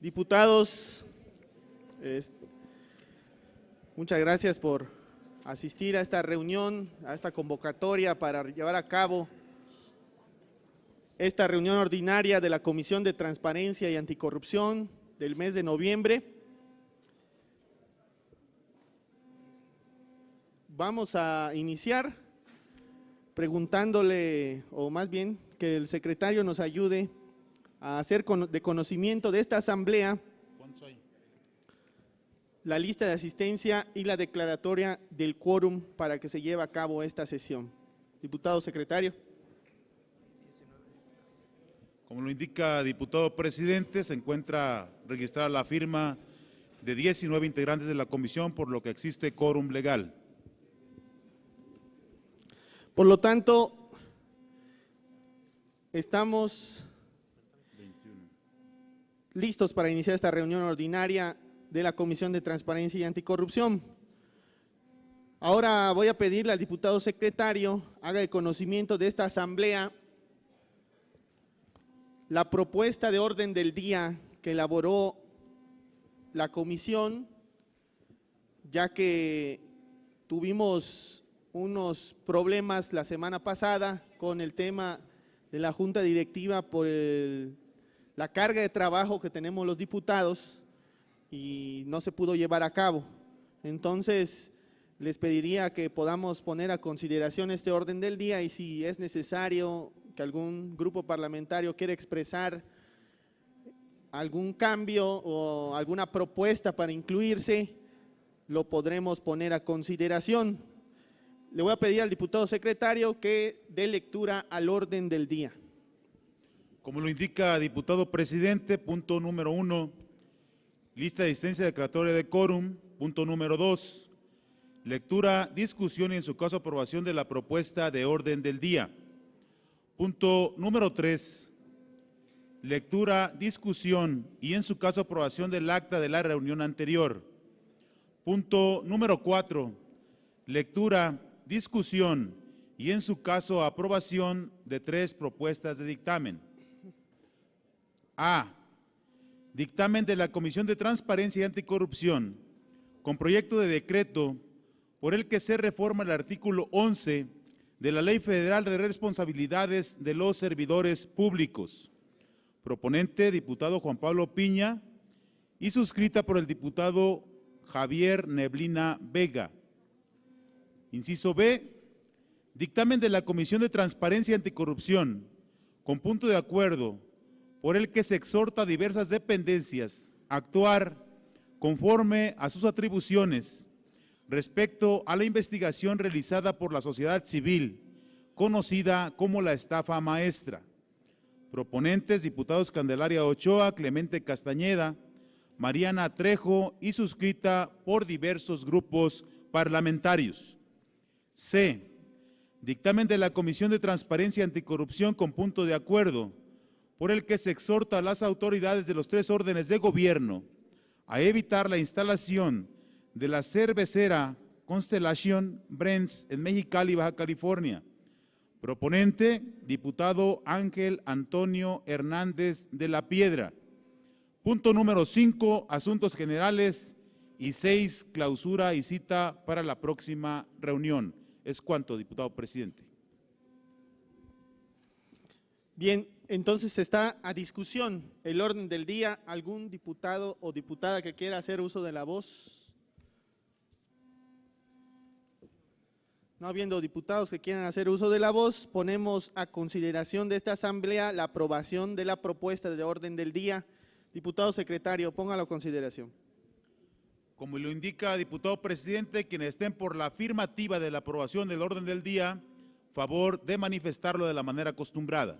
Diputados, muchas gracias por asistir a esta reunión, a esta convocatoria para llevar a cabo esta reunión ordinaria de la Comisión de Transparencia y Anticorrupción del mes de noviembre. Vamos a iniciar preguntándole, o más bien que el secretario nos ayude a hacer de conocimiento de esta asamblea la lista de asistencia y la declaratoria del quórum para que se lleve a cabo esta sesión. Diputado secretario. Como lo indica diputado presidente, se encuentra registrada la firma de 19 integrantes de la comisión, por lo que existe quórum legal. Por lo tanto, estamos listos para iniciar esta reunión ordinaria de la Comisión de Transparencia y Anticorrupción. Ahora voy a pedirle al diputado secretario haga el conocimiento de esta asamblea la propuesta de orden del día que elaboró la comisión, ya que tuvimos unos problemas la semana pasada con el tema de la junta directiva por la carga de trabajo que tenemos los diputados y no se pudo llevar a cabo. Entonces, les pediría que podamos poner a consideración este orden del día y si es necesario que algún grupo parlamentario quiera expresar algún cambio o alguna propuesta para incluirse, lo podremos poner a consideración. Le voy a pedir al diputado secretario que dé lectura al orden del día. Como lo indica diputado presidente, punto número 1, lista de asistencia declaratoria de quórum. Punto número 2, lectura, discusión y en su caso aprobación de la propuesta de orden del día. Punto número 3, lectura, discusión y en su caso aprobación del acta de la reunión anterior. Punto número 4, lectura, discusión y en su caso aprobación de 3 propuestas de dictamen. A. Dictamen de la Comisión de Transparencia y Anticorrupción con proyecto de decreto por el que se reforma el artículo 11 de la Ley Federal de Responsabilidades de los Servidores Públicos. Proponente, diputado Juan Pablo Piña, y suscrita por el diputado Javier Neblina Vega. Inciso B, dictamen de la Comisión de Transparencia y Anticorrupción, con punto de acuerdo, por el que se exhorta a diversas dependencias a actuar conforme a sus atribuciones respecto a la investigación realizada por la sociedad civil, conocida como la estafa maestra. Proponentes, diputados Candelaria Ochoa, Clemente Castañeda, Mariana Trejo y suscrita por diversos grupos parlamentarios. C. Dictamen de la Comisión de Transparencia y Anticorrupción con punto de acuerdo, por el que se exhorta a las autoridades de los 3 órdenes de gobierno a evitar la instalación de la cervecera Constellation Brands en Mexicali, Baja California. Proponente, diputado Ángel Antonio Hernández de la Piedra. Punto número 5, asuntos generales, y 6, clausura y cita para la próxima reunión. Es cuanto, diputado presidente. Bien, entonces está a discusión el orden del día. ¿Algún diputado o diputada que quiera hacer uso de la voz? No habiendo diputados que quieran hacer uso de la voz, ponemos a consideración de esta asamblea la aprobación de la propuesta de orden del día. Diputado secretario, póngalo a consideración. Como lo indica diputado presidente, quienes estén por la afirmativa de la aprobación del orden del día, favor de manifestarlo de la manera acostumbrada.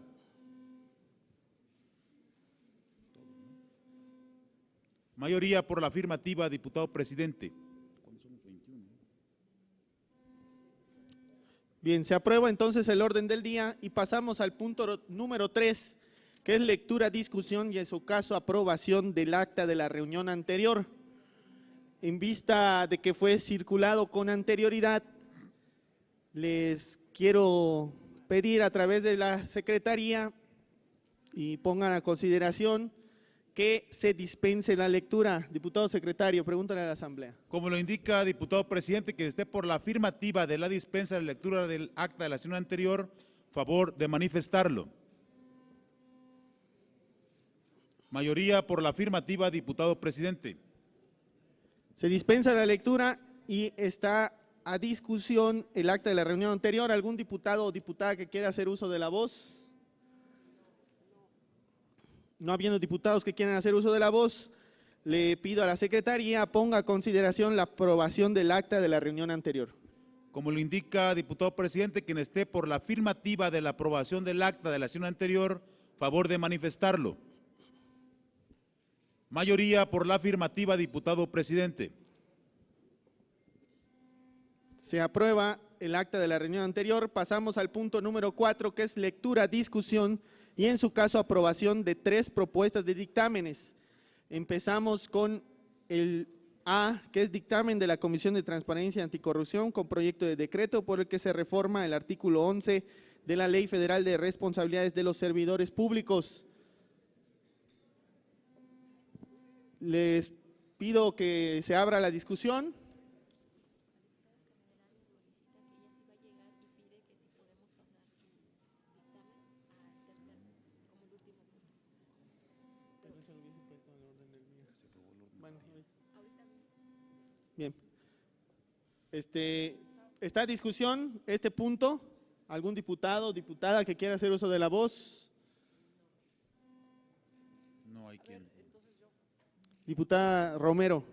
Mayoría por la afirmativa, diputado presidente. Bien, se aprueba entonces el orden del día y pasamos al punto número 3, que es lectura, discusión y en su caso aprobación del acta de la reunión anterior. En vista de que fue circulado con anterioridad, les quiero pedir a través de la Secretaría y pongan a consideración que se dispense la lectura. Diputado secretario, pregúntale a la Asamblea. Como lo indica, diputado presidente, que esté por la afirmativa de la dispensa de la lectura del acta de la sesión anterior, favor de manifestarlo. Mayoría por la afirmativa, diputado presidente. Se dispensa la lectura y está a discusión el acta de la reunión anterior. ¿Algún diputado o diputada que quiera hacer uso de la voz? No habiendo diputados que quieran hacer uso de la voz, le pido a la Secretaría ponga a consideración la aprobación del acta de la reunión anterior. Como lo indica, diputado presidente, quien esté por la afirmativa de la aprobación del acta de la sesión anterior, favor de manifestarlo. Mayoría por la afirmativa, diputado presidente. Se aprueba el acta de la reunión anterior. Pasamos al punto número 4, que es lectura, discusión y en su caso aprobación de 3 propuestas de dictámenes. Empezamos con el A, que es dictamen de la Comisión de Transparencia y Anticorrupción con proyecto de decreto por el que se reforma el artículo 11 de la Ley Federal de Responsabilidades de los Servidores Públicos. Les pido que se abra la discusión. Bien. ¿Está en discusión este punto? ¿Algún diputado o diputada que quiera hacer uso de la voz? No hay quien. Diputada Romero.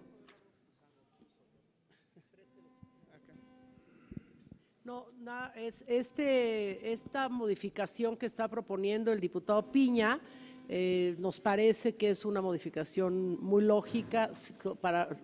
No, esta modificación que está proponiendo el diputado Piña nos parece que es una modificación muy lógica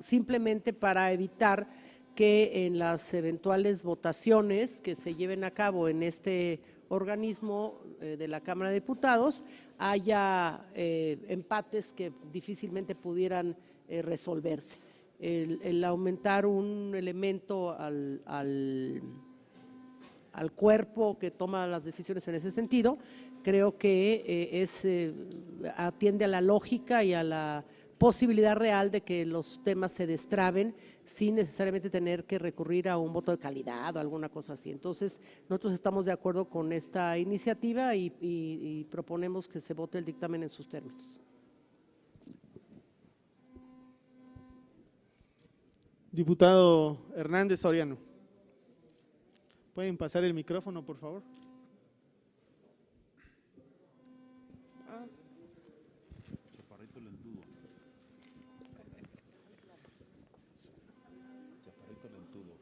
simplemente para evitar que en las eventuales votaciones que se lleven a cabo en este organismo de la Cámara de Diputados haya empates que difícilmente pudieran resolverse. El aumentar un elemento al cuerpo que toma las decisiones en ese sentido, creo que atiende a la lógica y a la posibilidad real de que los temas se destraben sin necesariamente tener que recurrir a un voto de calidad o alguna cosa así. Entonces, nosotros estamos de acuerdo con esta iniciativa y proponemos que se vote el dictamen en sus términos. Diputado Hernández Soriano. ¿Pueden pasar el micrófono, por favor? Chaparrito lentudo. Chaparrito lentudo.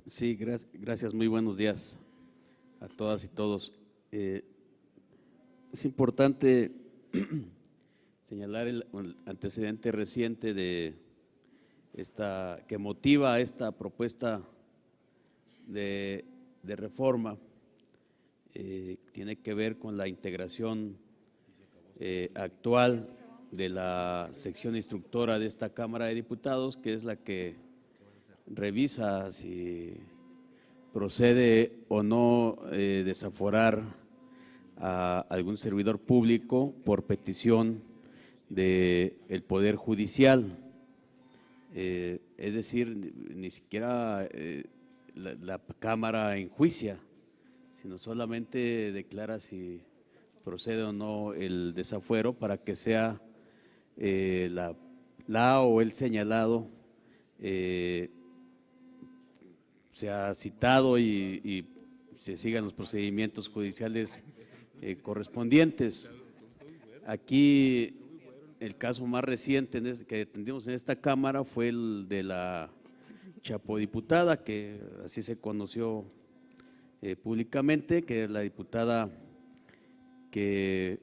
Sí, gracias, muy buenos días a todas y todos. Es importante señalar el antecedente reciente de que motiva esta propuesta de reforma. Tiene que ver con la integración actual de la sección instructora de esta Cámara de Diputados, que es la que revisa si procede o no desaforar a algún servidor público por petición del Poder Judicial. Es decir, ni siquiera la Cámara enjuicia, sino solamente declara si procede o no el desafuero para que sea la o el señalado sea citado y se sigan los procedimientos judiciales correspondientes. Aquí el caso más reciente que atendimos en esta Cámara fue el de la chapodiputada, que así se conoció públicamente, que es la diputada que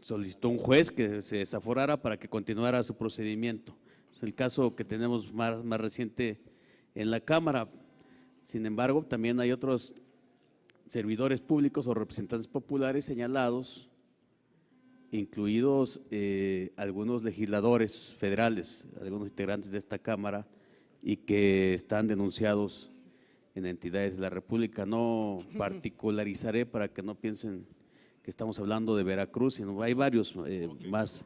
solicitó un juez que se desaforara para que continuara su procedimiento. Es el caso que tenemos más reciente en la Cámara. Sin embargo, también hay otros servidores públicos o representantes populares señalados, incluidos algunos legisladores federales, algunos integrantes de esta Cámara, y que están denunciados en entidades de la República. No particularizaré para que no piensen que estamos hablando de Veracruz, sino hay varios más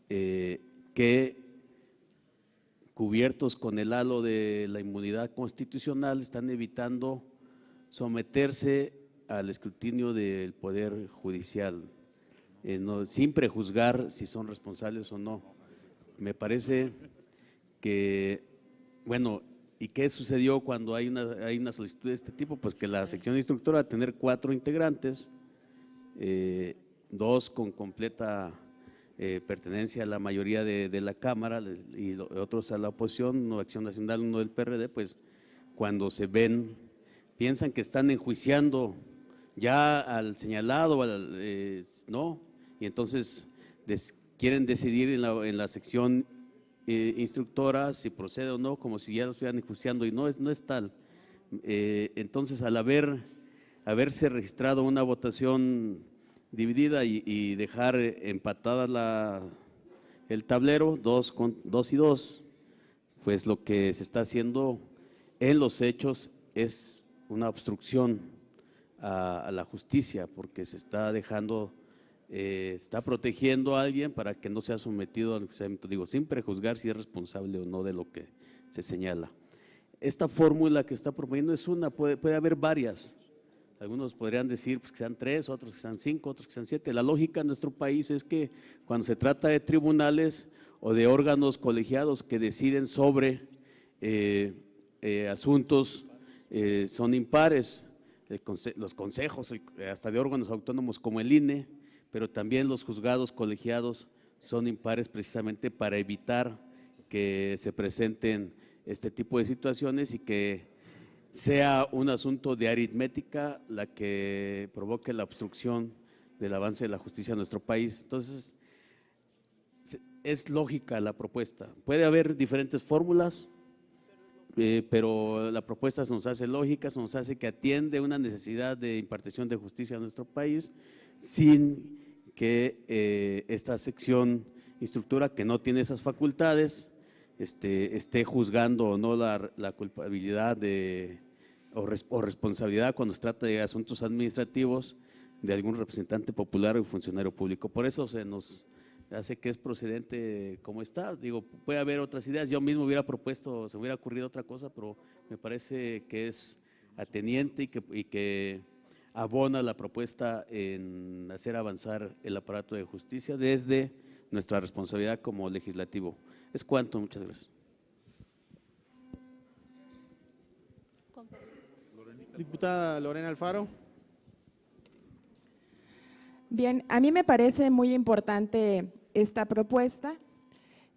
que, cubiertos con el halo de la inmunidad constitucional, están evitando someterse al escrutinio del Poder Judicial, sin prejuzgar si son responsables o no. Me parece que, bueno, ¿y qué sucedió cuando hay una solicitud de este tipo? Pues que la sección instructora, va a tener 4 integrantes, 2 con completa pertenencia a la mayoría de la Cámara y otros a la oposición, uno de Acción Nacional, uno del PRD, pues cuando se ven, piensan que están enjuiciando ya al señalado, no, y entonces quieren decidir en la sección instructora si procede o no, como si ya lo estuvieran enjuiciando, y no es tal. Entonces, al haberse registrado una votación dividida y dejar empatada el tablero, 2 y 2, pues lo que se está haciendo en los hechos es una obstrucción a la justicia, porque se está dejando, está protegiendo a alguien para que no sea sometido al enjuiciamiento, digo, sin prejuzgar si es responsable o no de lo que se señala. Esta fórmula que está proponiendo es una, puede haber varias. Algunos podrían decir pues, que sean 3, otros que sean 5, otros que sean 7. La lógica en nuestro país es que cuando se trata de tribunales o de órganos colegiados que deciden sobre asuntos, son impares. Los consejos, hasta de órganos autónomos como el INE, pero también los juzgados colegiados son impares precisamente para evitar que se presenten este tipo de situaciones y que sea un asunto de aritmética la que provoque la obstrucción del avance de la justicia en nuestro país. Entonces, es lógica la propuesta. Puede haber diferentes fórmulas, pero la propuesta se nos hace lógica, se nos hace que atiende una necesidad de impartición de justicia en nuestro país, sin que esta sección instructora, que no tiene esas facultades, esté juzgando o no la culpabilidad o responsabilidad cuando se trata de asuntos administrativos de algún representante popular o funcionario público. Por eso se nos hace que es procedente como está. Digo, puede haber otras ideas, yo mismo hubiera propuesto, se me hubiera ocurrido otra cosa, pero me parece que es ateniente y que abona la propuesta en hacer avanzar el aparato de justicia desde nuestra responsabilidad como legislativo. Es cuanto, muchas gracias. Diputada Lorena Alfaro. Bien, a mí me parece muy importante esta propuesta.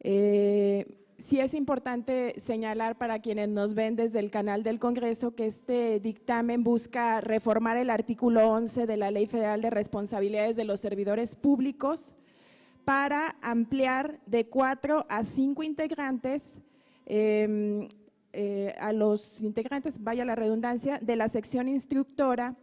Sí es importante señalar para quienes nos ven desde el canal del Congreso que este dictamen busca reformar el artículo 11 de la Ley Federal de Responsabilidades de los Servidores Públicos para ampliar de 4 a 5 integrantes a los integrantes, vaya la redundancia, de la sección instructora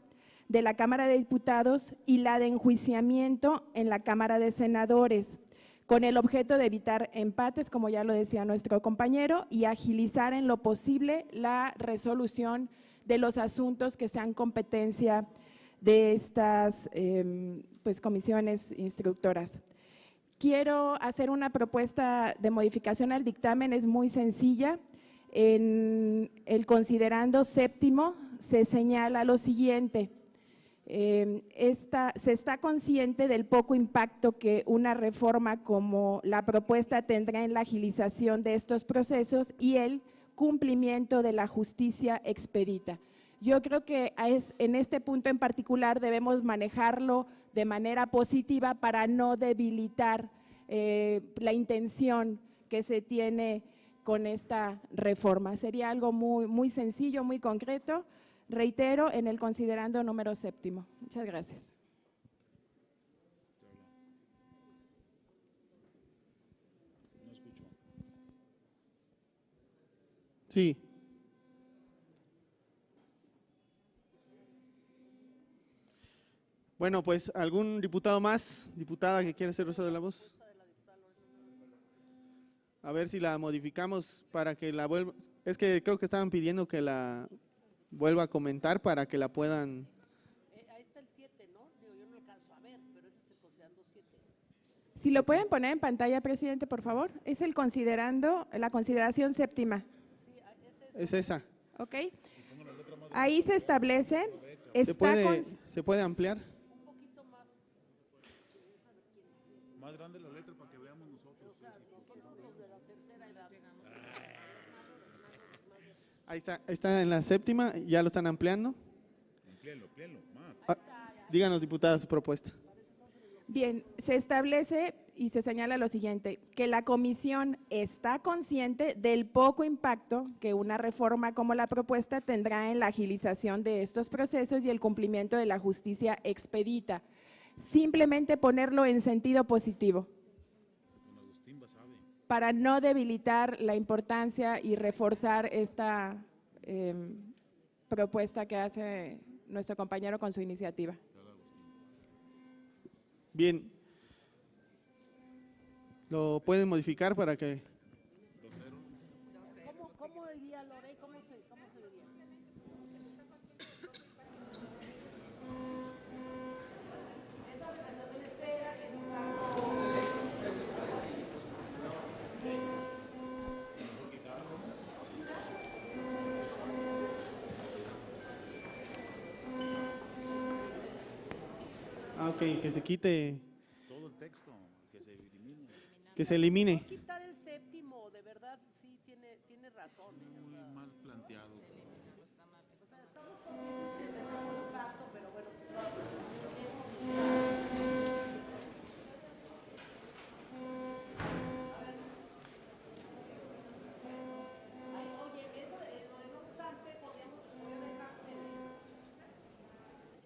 de la Cámara de Diputados y la de enjuiciamiento en la Cámara de Senadores, con el objeto de evitar empates, como ya lo decía nuestro compañero, y agilizar en lo posible la resolución de los asuntos que sean competencia de estas pues, comisiones instructoras. Quiero hacer una propuesta de modificación al dictamen, es muy sencilla. En el considerando séptimo se señala lo siguiente: se está consciente del poco impacto que una reforma como la propuesta tendrá en la agilización de estos procesos y el cumplimiento de la justicia expedita. Yo creo que en este punto en particular debemos manejarlo de manera positiva para no debilitar la intención que se tiene con esta reforma. Sería algo muy, muy sencillo, muy concreto. Reitero, en el considerando número séptimo. Muchas gracias. Sí. Bueno, pues, ¿algún diputado más, diputada que quiera hacer uso de la voz? A ver si la modificamos para que la vuelva. Es que creo que estaban pidiendo que la vuelva a comentar para que la puedan… Ahí está el 7, ¿no? Digo, yo no lo alcanzo a ver, pero ese es el considerando 7. Si lo pueden poner en pantalla, presidente, por favor. Es el considerando, la consideración séptima. Es esa. ¿Ok? Ahí se establece, ¿Se puede ampliar? Más grande la letra para que veamos nosotros. Ahí está en la séptima, ya lo están ampliando. Amplíalo, más. Díganos, diputada, su propuesta. Bien, se establece y se señala lo siguiente, que la comisión está consciente del poco impacto que una reforma como la propuesta tendrá en la agilización de estos procesos y el cumplimiento de la justicia expedita. Simplemente ponerlo en sentido positivo, para no debilitar la importancia y reforzar esta propuesta que hace nuestro compañero con su iniciativa. Bien. ¿Lo pueden modificar para que… ¿Cómo diría Lore? ¿Cómo se diría? Ok, que se quite, Todo el texto, que se elimine. que se elimine. No quitar el séptimo, de verdad, sí, tiene razón. Muy mal planteado.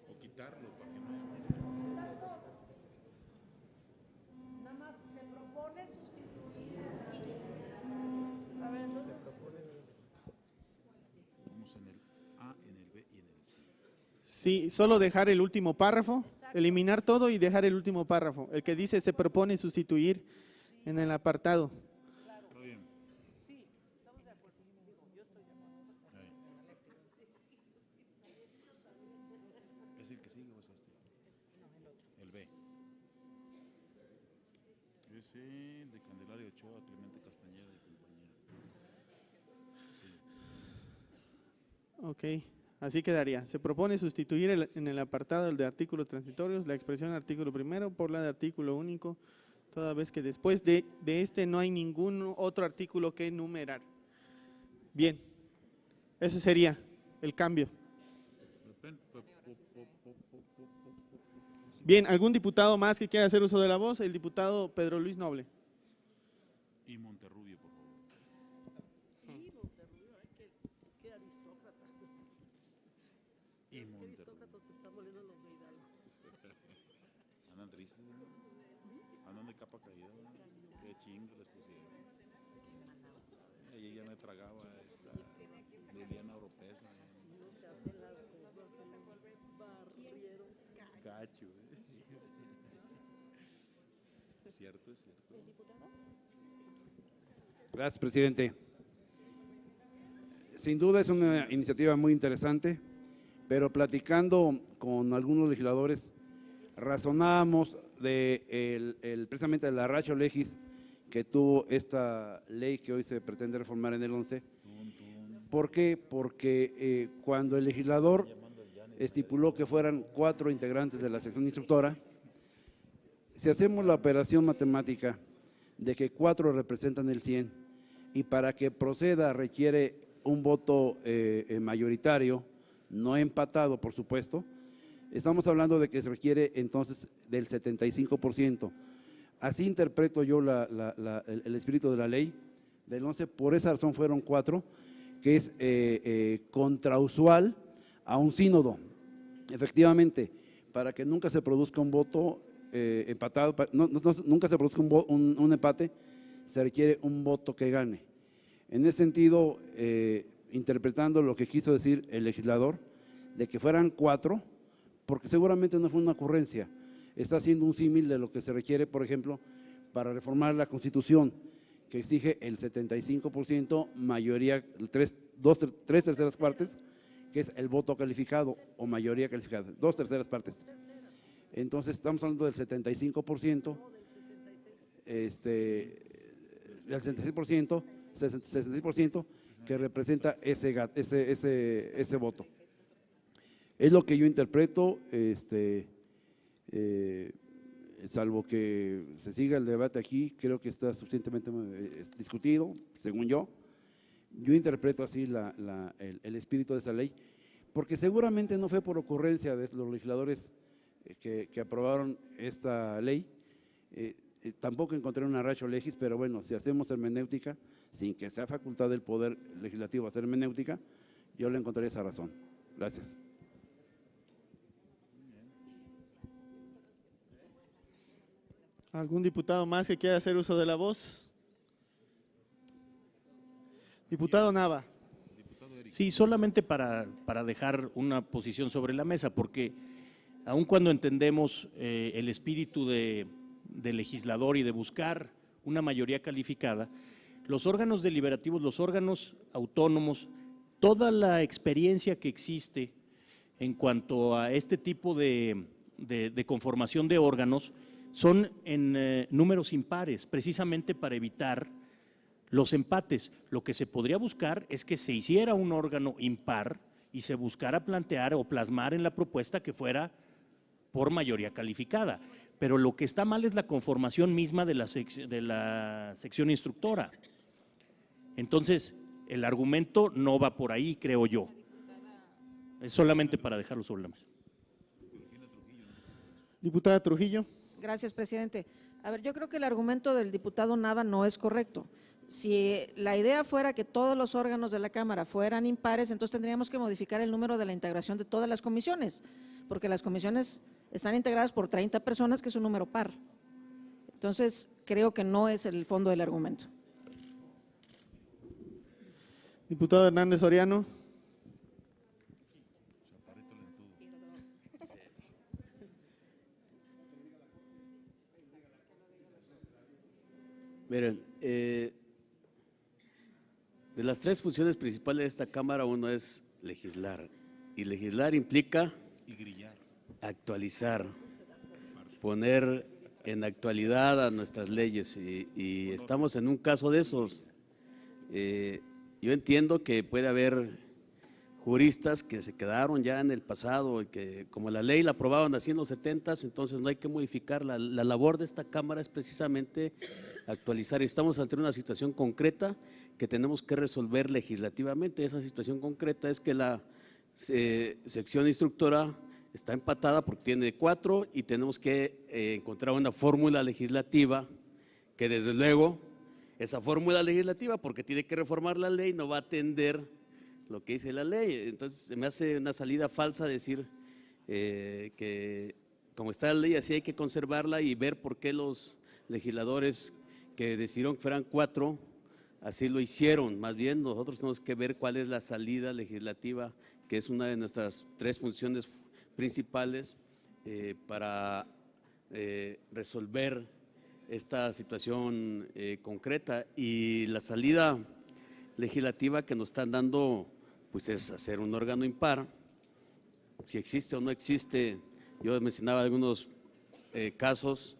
O quitarlo para que no haya… Nada más se propone sustituir. A ver, entonces. Vamos en el A, en el B y en el C. Sí, solo dejar el último párrafo, eliminar todo y dejar el último párrafo, el que dice se propone sustituir en el apartado. Está bien. Sí, estamos de acuerdo. Digo, yo estoy de acuerdo. Ahí. ¿Es el que sigue o es este? El B. Es el de Candelaria Ochoa, Clemente Castañeda y compañía. Ok, así quedaría. Se propone sustituir en el apartado del de artículos transitorios la expresión artículo primero por la de artículo único, toda vez que después de este no hay ningún otro artículo que enumerar. Bien, ese sería el cambio. Bien, ¿algún diputado más que quiera hacer uso de la voz? El diputado Pedro Luis Noble. Y Monterrubio, por favor. Sí, Monterrubio, qué aristócrata. Y Qué Monterrubio. aristócratas se están volviendo los de Hidalgo. Andan tristes, ¿no? Andan de capa caída, ¿no? Qué chingo les pusieron. Ella ya me tragaba esta Liliana Oropesa. No se hacen las cosas, barrieron. Cacho, Es cierto, es cierto. Gracias, presidente. Sin duda es una iniciativa muy interesante, pero platicando con algunos legisladores, razonábamos precisamente de la ratio legis que tuvo esta ley que hoy se pretende reformar en el 11. ¿Por qué? Porque cuando el legislador estipuló que fueran 4 integrantes de la sección instructora, si hacemos la operación matemática de que 4 representan el 100 y para que proceda requiere un voto mayoritario, no empatado, por supuesto, estamos hablando de que se requiere entonces del 75%. Así interpreto yo el espíritu de la ley del 11, por esa razón fueron 4, que es contrausual a un sínodo. Efectivamente, para que nunca se produzca un voto empatado, nunca se produzca un empate, se requiere un voto que gane. En ese sentido, interpretando lo que quiso decir el legislador, de que fueran 4, porque seguramente no fue una ocurrencia, está haciendo un símil de lo que se requiere, por ejemplo, para reformar la Constitución, que exige el 75%, mayoría, 3 terceras partes, que es el voto calificado o mayoría calificada, 2/3 partes. Entonces estamos hablando del 75%, del 66% que representa ese voto. Es lo que yo interpreto, salvo que se siga el debate aquí, creo que está suficientemente discutido, según yo. Yo interpreto así el espíritu de esa ley, porque seguramente no fue por ocurrencia de los legisladores que aprobaron esta ley. Tampoco encontré una ratio legis, pero bueno, si hacemos hermenéutica, sin que sea facultad del Poder Legislativo hacer hermenéutica, yo le encontraré esa razón. Gracias. ¿Algún diputado más que quiera hacer uso de la voz? Diputado Nava. Sí, solamente para dejar una posición sobre la mesa, porque aun cuando entendemos el espíritu de legislador y de buscar una mayoría calificada, los órganos deliberativos, los órganos autónomos, toda la experiencia que existe en cuanto a este tipo de conformación de órganos son en números impares, precisamente para evitar los empates. Lo que se podría buscar es que se hiciera un órgano impar y se buscara plantear o plasmar en la propuesta que fuera por mayoría calificada. Pero lo que está mal es la conformación misma de la sección instructora. Entonces, el argumento no va por ahí, creo yo. Es solamente para dejarlo sobre la mesa. Diputada Trujillo. Gracias, presidente. A ver, yo creo que el argumento del diputado Nava no es correcto. Si la idea fuera que todos los órganos de la Cámara fueran impares, entonces tendríamos que modificar el número de la integración de todas las comisiones, porque las comisiones están integradas por 30 personas, que es un número par. Entonces, creo que no es el fondo del argumento. Diputado Hernández Soriano. Miren, de las tres funciones principales de esta Cámara, uno es legislar, y legislar implica actualizar, poner en actualidad a nuestras leyes, y estamos en un caso de esos. Yo entiendo que puede haber juristas que se quedaron ya en el pasado y que como la ley la aprobaban así en los 70s, entonces no hay que modificarla. La labor de esta Cámara es precisamente actualizar. Estamos ante una situación concreta que tenemos que resolver legislativamente. Esa situación concreta es que la sección instructora está empatada porque tiene 4 y tenemos que encontrar una fórmula legislativa que desde luego esa fórmula legislativa, porque tiene que reformar la ley, no va a atender lo que dice la ley. Entonces se me hace una salida falsa decir que como está la ley así hay que conservarla y ver por qué los legisladores que decidieron que fueran 4 así lo hicieron. Más bien nosotros tenemos que ver cuál es la salida legislativa, que es una de nuestras 3 funciones principales para resolver esta situación concreta, y la salida legislativa que nos están dando pues es hacer un órgano impar. Si existe o no existe, yo mencionaba algunos casos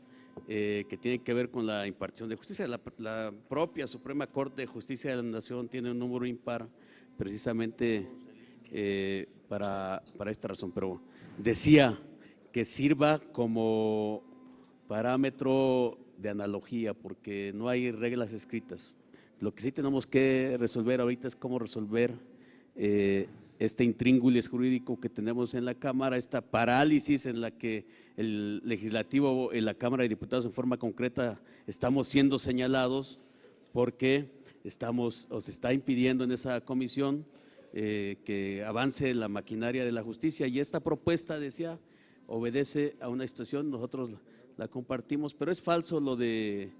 que tienen que ver con la impartición de justicia. La propia Suprema Corte de Justicia de la Nación tiene un número impar precisamente para esta razón, pero decía que sirva como parámetro de analogía, porque no hay reglas escritas. Lo que sí tenemos que resolver ahorita es cómo resolver este intríngulis jurídico que tenemos en la Cámara, esta parálisis en la que el legislativo en la Cámara de Diputados en forma concreta estamos siendo señalados porque se está impidiendo en esa comisión que avance la maquinaria de la justicia, y esta propuesta, decía, obedece a una situación, nosotros la compartimos, pero es falso lo de,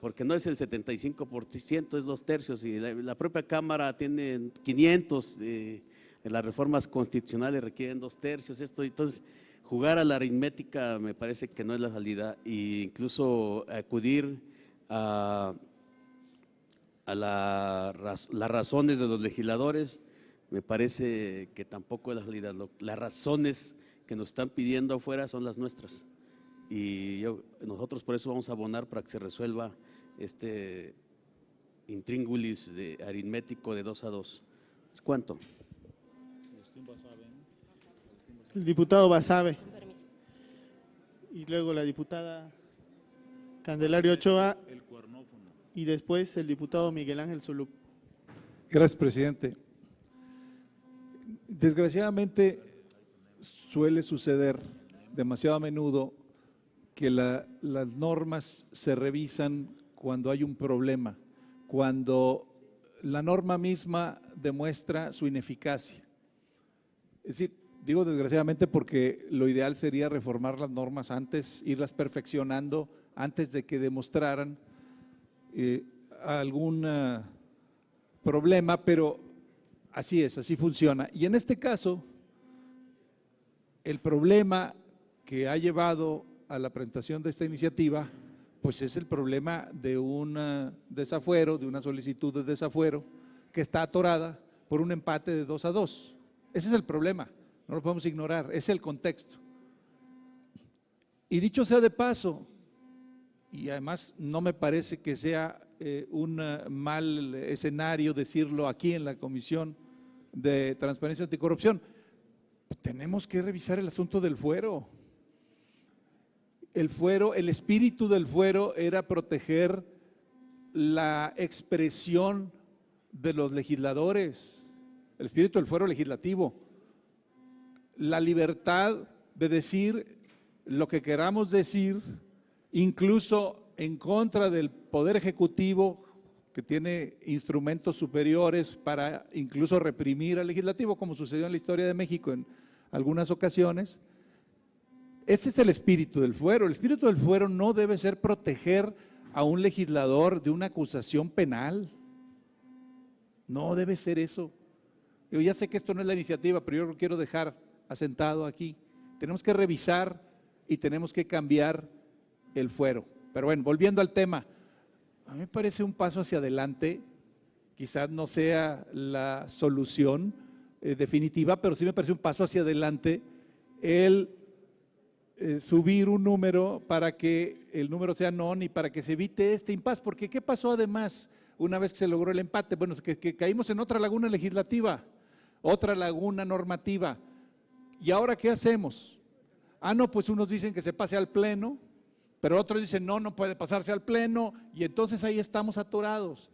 porque no es el 75%, es 2/3, y la propia Cámara tiene 500, en las reformas constitucionales requieren 2/3, entonces jugar a la aritmética me parece que no es la salida, e incluso acudir a las razones de los legisladores me parece que tampoco es la realidad. Las razones que nos están pidiendo afuera son las nuestras. Y nosotros por eso vamos a abonar para que se resuelva este intríngulis de aritmético de 2 a 2. ¿Es cuánto? El diputado Basabe. Y luego la diputada Candelario Ochoa. Y después el diputado Miguel Ángel Zulú. Gracias, presidente. Desgraciadamente suele suceder demasiado a menudo que las normas se revisan cuando hay un problema, cuando la norma misma demuestra su ineficacia. Es decir, digo desgraciadamente porque lo ideal sería reformar las normas antes, irlas perfeccionando antes de que demostraran algún problema, pero así es, así funciona. Y en este caso, el problema que ha llevado a la presentación de esta iniciativa, pues es el problema de un desafuero, de una solicitud de desafuero que está atorada por un empate de 2 a 2. Ese es el problema, no lo podemos ignorar, es el contexto. Y dicho sea de paso, y además no me parece que sea un mal escenario decirlo aquí en la Comisión de Transparencia y Anticorrupción, tenemos que revisar el asunto del fuero. El fuero, el espíritu del fuero era proteger la expresión de los legisladores, el espíritu del fuero legislativo, la libertad de decir lo que queramos decir, incluso en contra del Poder Ejecutivo, que tiene instrumentos superiores para incluso reprimir al legislativo, como sucedió en la historia de México en algunas ocasiones. Este es el espíritu del fuero. El espíritu del fuero no debe ser proteger a un legislador de una acusación penal. No debe ser eso. Yo ya sé que esto no es la iniciativa, pero yo lo quiero dejar asentado aquí. Tenemos que revisar y tenemos que cambiar el fuero. Pero bueno, volviendo al tema, a mí me parece un paso hacia adelante, quizás no sea la solución definitiva, pero sí me parece un paso hacia adelante el subir un número para que el número sea non y para que se evite este impas, porque ¿qué pasó además una vez que se logró el empate? Bueno, que caímos en otra laguna legislativa, otra laguna normativa. ¿Y ahora qué hacemos? Ah, no, pues unos dicen que se pase al pleno, pero otros dicen no, no puede pasarse al pleno, y entonces ahí estamos atorados.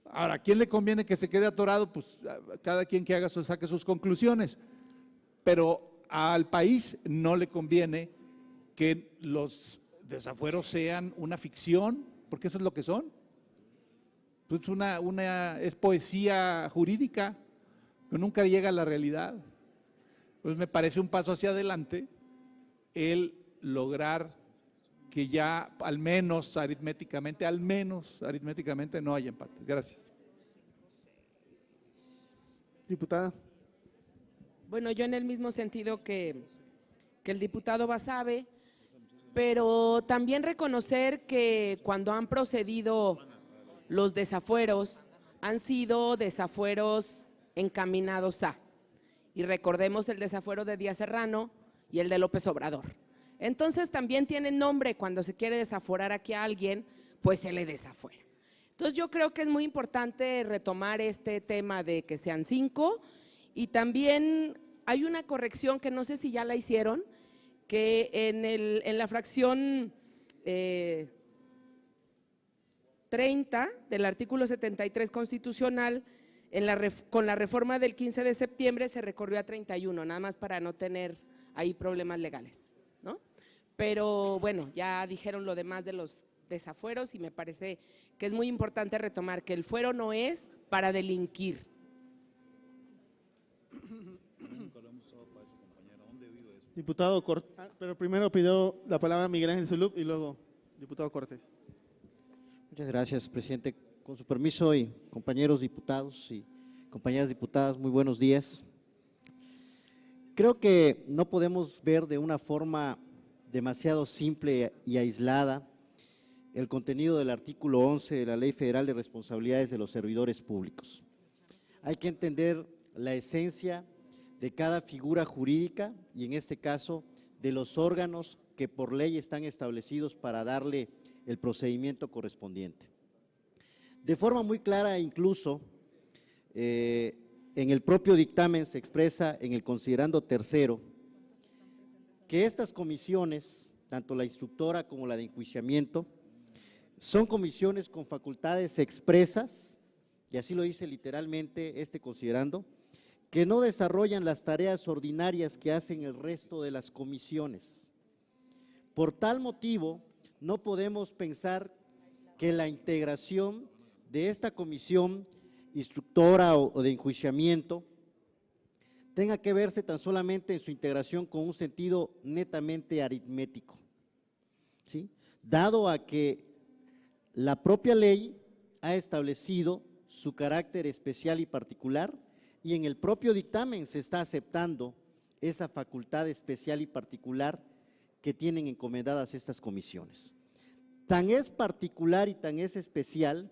Ahora, ¿a quién le conviene que se quede atorado? Pues cada quien que saque sus conclusiones, pero al país no le conviene que los desafueros sean una ficción, porque eso es lo que son. Pues es poesía jurídica, pero nunca llega a la realidad. Pues me parece un paso hacia adelante el lograr que ya al menos aritméticamente no haya empate. Gracias. Diputada. Bueno, yo en el mismo sentido que el diputado Basabe, pero también reconocer que cuando han procedido los desafueros, han sido desafueros encaminados a, y recordemos el desafuero de Díaz Serrano y el de López Obrador. Entonces también tienen nombre, cuando se quiere desaforar aquí a alguien, pues se le desafuera. Entonces yo creo que es muy importante retomar este tema de que sean 5, y también hay una corrección que no sé si ya la hicieron, que en la fracción 30 del artículo 73 constitucional, con la reforma del 15 de septiembre se recorrió a 31, nada más para no tener ahí problemas legales, ¿no? Pero bueno, ya dijeron lo demás de los desafueros y me parece que es muy importante retomar que el fuero no es para delinquir. Diputado Cortés, pero primero pidió la palabra Miguel Ángel Zulú y luego diputado Cortés. Muchas gracias, presidente. Con su permiso, y compañeros diputados y compañeras diputadas, muy buenos días. Creo que no podemos ver de una forma demasiado simple y aislada el contenido del artículo 11 de la Ley Federal de Responsabilidades de los Servidores Públicos. Hay que entender la esencia de cada figura jurídica y en este caso de los órganos que por ley están establecidos para darle el procedimiento correspondiente. De forma muy clara incluso, en el propio dictamen se expresa en el considerando tercero que estas comisiones, tanto la instructora como la de enjuiciamiento, son comisiones con facultades expresas, y así lo dice literalmente este considerando, que no desarrollan las tareas ordinarias que hacen el resto de las comisiones. Por tal motivo, no podemos pensar que la integración de esta comisión instructora o de enjuiciamiento tenga que verse tan solamente en su integración con un sentido netamente aritmético, ¿sí? Dado a que la propia ley ha establecido su carácter especial y particular y en el propio dictamen se está aceptando esa facultad especial y particular que tienen encomendadas estas comisiones. Tan es particular y tan es especial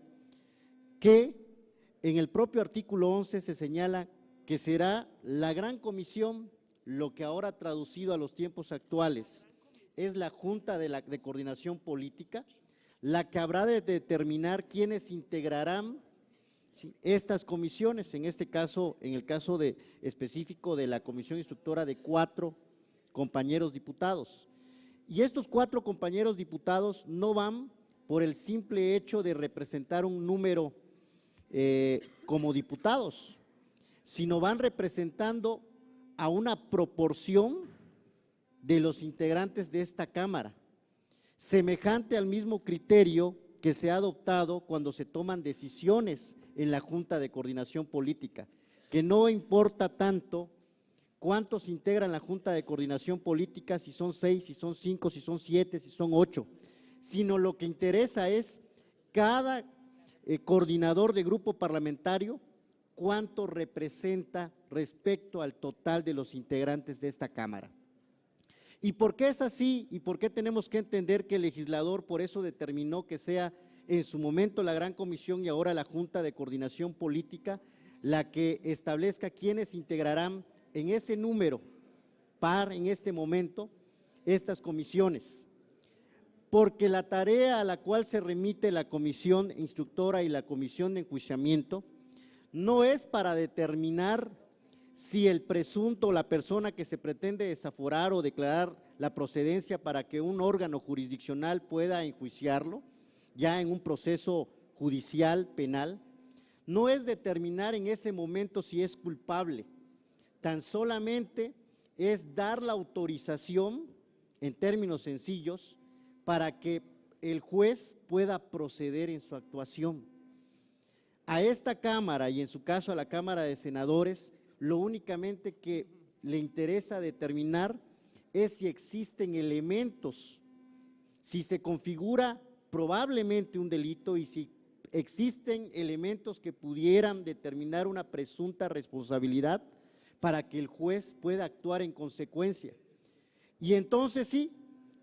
que en el propio artículo 11 se señala que será la gran comisión, lo que ahora traducido a los tiempos actuales es la Junta de Coordinación Política, la que habrá de determinar quiénes integrarán, ¿sí?, estas comisiones, en este caso, en el caso específico de la comisión instructora de 4 compañeros diputados. Y estos 4 compañeros diputados no van por el simple hecho de representar un número como diputados, sino van representando a una proporción de los integrantes de esta Cámara, semejante al mismo criterio que se ha adoptado cuando se toman decisiones en la Junta de Coordinación Política, que no importa tanto cuántos integran la Junta de Coordinación Política, si son 6, si son 5, si son 7, si son 8, sino lo que interesa es cada coordinador de grupo parlamentario, cuánto representa respecto al total de los integrantes de esta Cámara. ¿Y por qué es así? ¿Y por qué tenemos que entender que el legislador por eso determinó que sea en su momento la Gran Comisión y ahora la Junta de Coordinación Política la que establezca quiénes integrarán en ese número par en este momento estas comisiones? Porque la tarea a la cual se remite la comisión instructora y la comisión de enjuiciamiento no es para determinar si el presunto o la persona que se pretende desaforar o declarar la procedencia para que un órgano jurisdiccional pueda enjuiciarlo, ya en un proceso judicial, penal, no es determinar en ese momento si es culpable, tan solamente es dar la autorización, en términos sencillos, para que el juez pueda proceder en su actuación. A esta Cámara y en su caso a la Cámara de Senadores, lo únicamente que le interesa determinar es si existen elementos, si se configura probablemente un delito y si existen elementos que pudieran determinar una presunta responsabilidad para que el juez pueda actuar en consecuencia. Y entonces sí,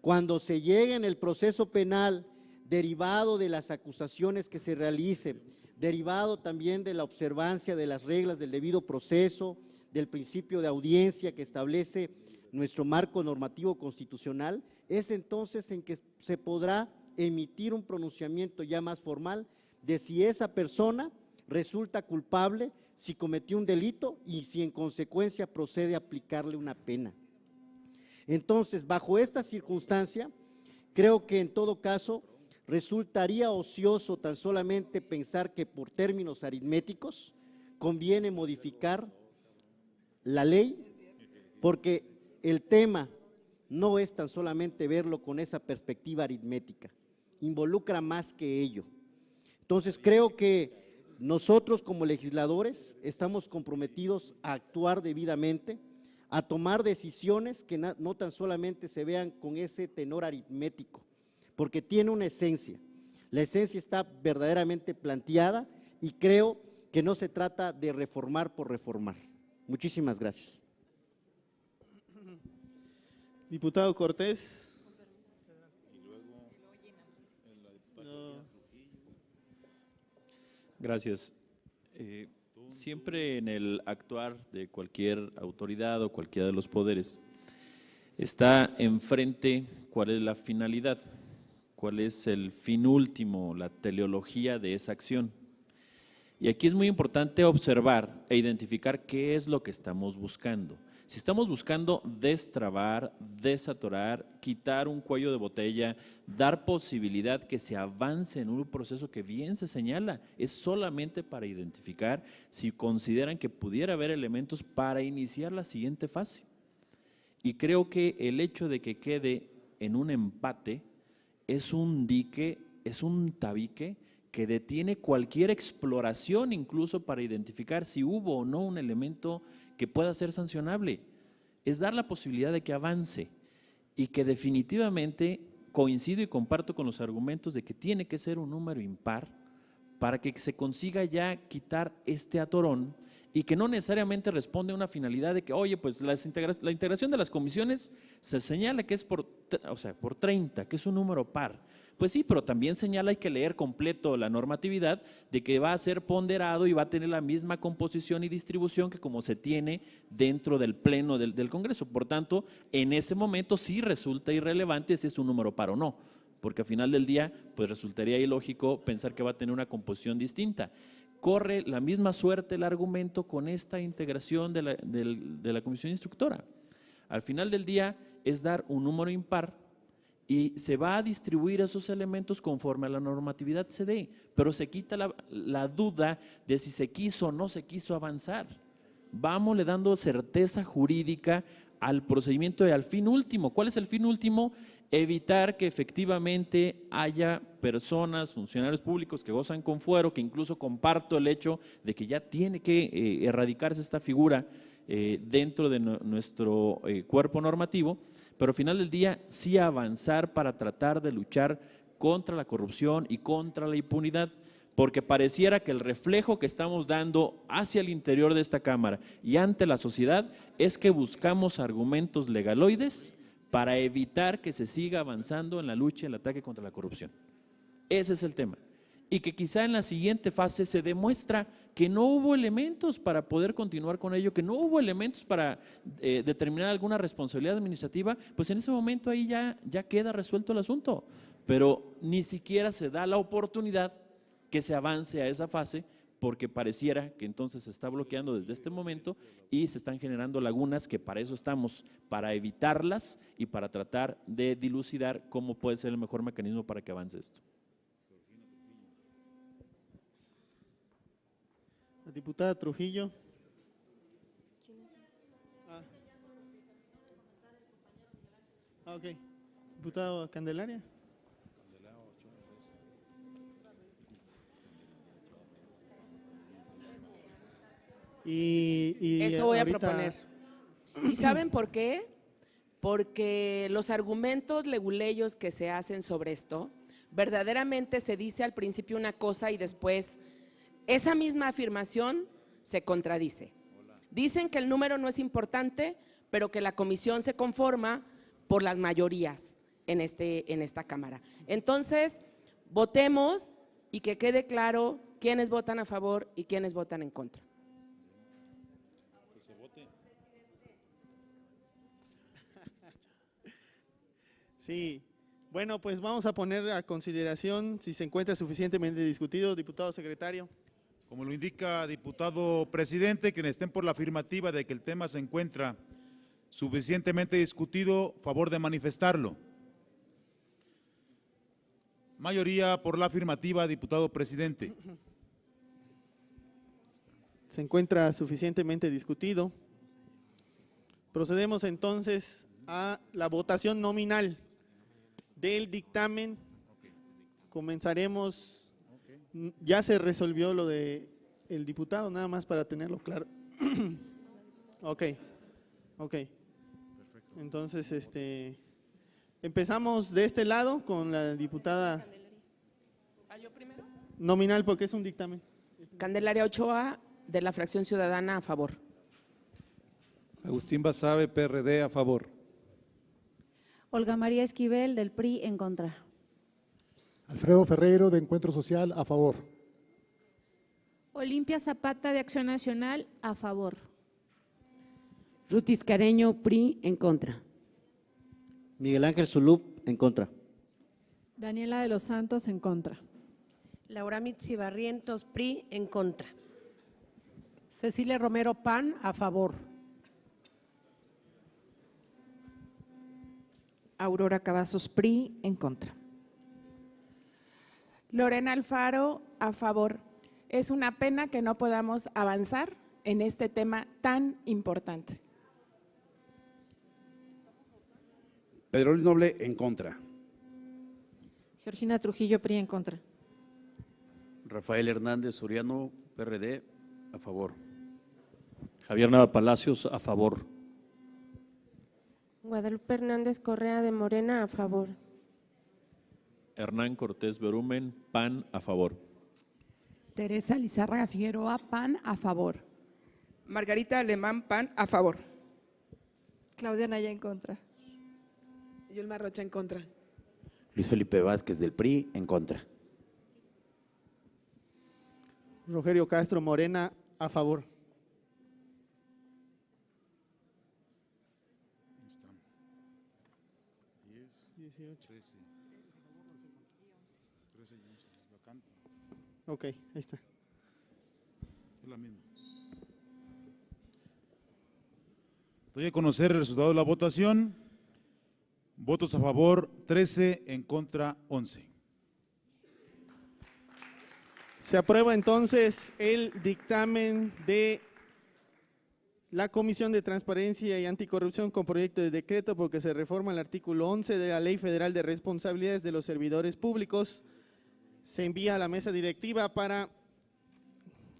cuando se llegue en el proceso penal, derivado de las acusaciones que se realicen, derivado también de la observancia de las reglas del debido proceso, del principio de audiencia que establece nuestro marco normativo constitucional, es entonces en que se podrá emitir un pronunciamiento ya más formal de si esa persona resulta culpable, si cometió un delito y si en consecuencia procede a aplicarle una pena. Entonces, bajo esta circunstancia, creo que en todo caso resultaría ocioso tan solamente pensar que por términos aritméticos conviene modificar la ley, porque el tema no es tan solamente verlo con esa perspectiva aritmética, involucra más que ello. Entonces, creo que nosotros como legisladores estamos comprometidos a actuar debidamente, a tomar decisiones que no tan solamente se vean con ese tenor aritmético, porque tiene una esencia. La esencia está verdaderamente planteada y creo que no se trata de reformar por reformar. Muchísimas gracias. Diputado Cortés. Gracias. Siempre en el actuar de cualquier autoridad o cualquiera de los poderes está enfrente cuál es la finalidad, cuál es el fin último, la teleología de esa acción. Y aquí es muy importante observar e identificar qué es lo que estamos buscando. Si estamos buscando destrabar, desatorar, quitar un cuello de botella, dar posibilidad que se avance en un proceso que bien se señala, es solamente para identificar si consideran que pudiera haber elementos para iniciar la siguiente fase. Y creo que el hecho de que quede en un empate es un dique, es un tabique que detiene cualquier exploración, incluso para identificar si hubo o no un elemento que pueda ser sancionable. Es dar la posibilidad de que avance y que definitivamente coincido y comparto con los argumentos de que tiene que ser un número impar para que se consiga ya quitar este atorón y que no necesariamente responde a una finalidad de que, oye, pues la integración de las comisiones se señala que es por 30, que es un número par. Pues sí, pero también señala, hay que leer completo la normatividad de que va a ser ponderado y va a tener la misma composición y distribución que como se tiene dentro del pleno del Congreso. Por tanto, en ese momento sí resulta irrelevante si es un número par o no, porque al final del día pues resultaría ilógico pensar que va a tener una composición distinta. Corre la misma suerte el argumento con esta integración de la comisión instructora. Al final del día es dar un número impar y se va a distribuir esos elementos conforme a la normatividad se dé, pero se quita la duda de si se quiso o no se quiso avanzar. Vámosle dando certeza jurídica al procedimiento y al fin último. ¿Cuál es el fin último? Evitar que efectivamente haya personas, funcionarios públicos que gozan con fuero, que incluso comparto el hecho de que ya tiene que erradicarse esta figura dentro de nuestro cuerpo normativo, pero al final del día sí avanzar para tratar de luchar contra la corrupción y contra la impunidad, porque pareciera que el reflejo que estamos dando hacia el interior de esta Cámara y ante la sociedad es que buscamos argumentos legaloides para evitar que se siga avanzando en la lucha y el ataque contra la corrupción. Ese es el tema. Y que quizá en la siguiente fase se demuestra que no hubo elementos para poder continuar con ello, que no hubo elementos para determinar alguna responsabilidad administrativa, pues en ese momento ahí ya queda resuelto el asunto. Pero ni siquiera se da la oportunidad que se avance a esa fase, porque pareciera que entonces se está bloqueando desde este momento y se están generando lagunas que para eso estamos, para evitarlas y para tratar de dilucidar cómo puede ser el mejor mecanismo para que avance esto. La diputada Trujillo. Ok. Diputado Candelaria. Y eso voy ahorita... a proponer. ¿Y saben por qué? Porque los argumentos leguleyos que se hacen sobre esto, verdaderamente se dice al principio una cosa y después esa misma afirmación se contradice. Dicen que el número no es importante, pero que la comisión se conforma por las mayorías en esta Cámara. Entonces, votemos y que quede claro quiénes votan a favor y quiénes votan en contra. Sí, bueno, pues vamos a poner a consideración si se encuentra suficientemente discutido, diputado secretario. Como lo indica diputado presidente, quienes estén por la afirmativa de que el tema se encuentra suficientemente discutido, favor de manifestarlo. Mayoría por la afirmativa, diputado presidente. Se encuentra suficientemente discutido. Procedemos entonces a la votación nominal del dictamen. Comenzaremos, ya se resolvió lo de el diputado, nada más para tenerlo claro. Ok. Entonces, empezamos de este lado con la diputada ¿Yo primero? nominal, porque es un dictamen. Candelaria Ochoa, de la Fracción Ciudadana, a favor. Agustín Basabe, PRD, a favor. Olga María Esquivel, del PRI, en contra. Alfredo Ferreiro, de Encuentro Social, a favor. Olimpia Zapata de Acción Nacional, a favor. Rutis Careño, PRI, en contra. Miguel Ángel Zulup, en contra. Daniela de los Santos, en contra. Laura Mitzi Barrientos, PRI, en contra. Cecilia Romero, PAN, a favor. Aurora Cavazos, PRI, en contra. Lorena Alfaro, a favor. Es una pena que no podamos avanzar en este tema tan importante. Pedro Luis Noble, en contra. Georgina Trujillo, PRI, en contra. Rafael Hernández Soriano, PRD, a favor. Javier Nava Palacios, a favor. Guadalupe Hernández Correa de Morena, a favor. Hernán Cortés Berumen, PAN, a favor. Teresa Lizárraga Figueroa, PAN, a favor. Margarita Alemán, PAN, a favor. Claudia Naya, en contra. Yulma Rocha, en contra. Luis Felipe Vázquez del PRI, en contra. Rogelio Castro Morena, a favor. Ok, ahí está. Es la misma. Doy a conocer el resultado de la votación. Votos a favor, 13, en contra, 11. Se aprueba entonces el dictamen de la Comisión de Transparencia y Anticorrupción con proyecto de decreto porque se reforma el artículo 11 de la Ley Federal de Responsabilidades de los Servidores Públicos. Se envía a la mesa directiva para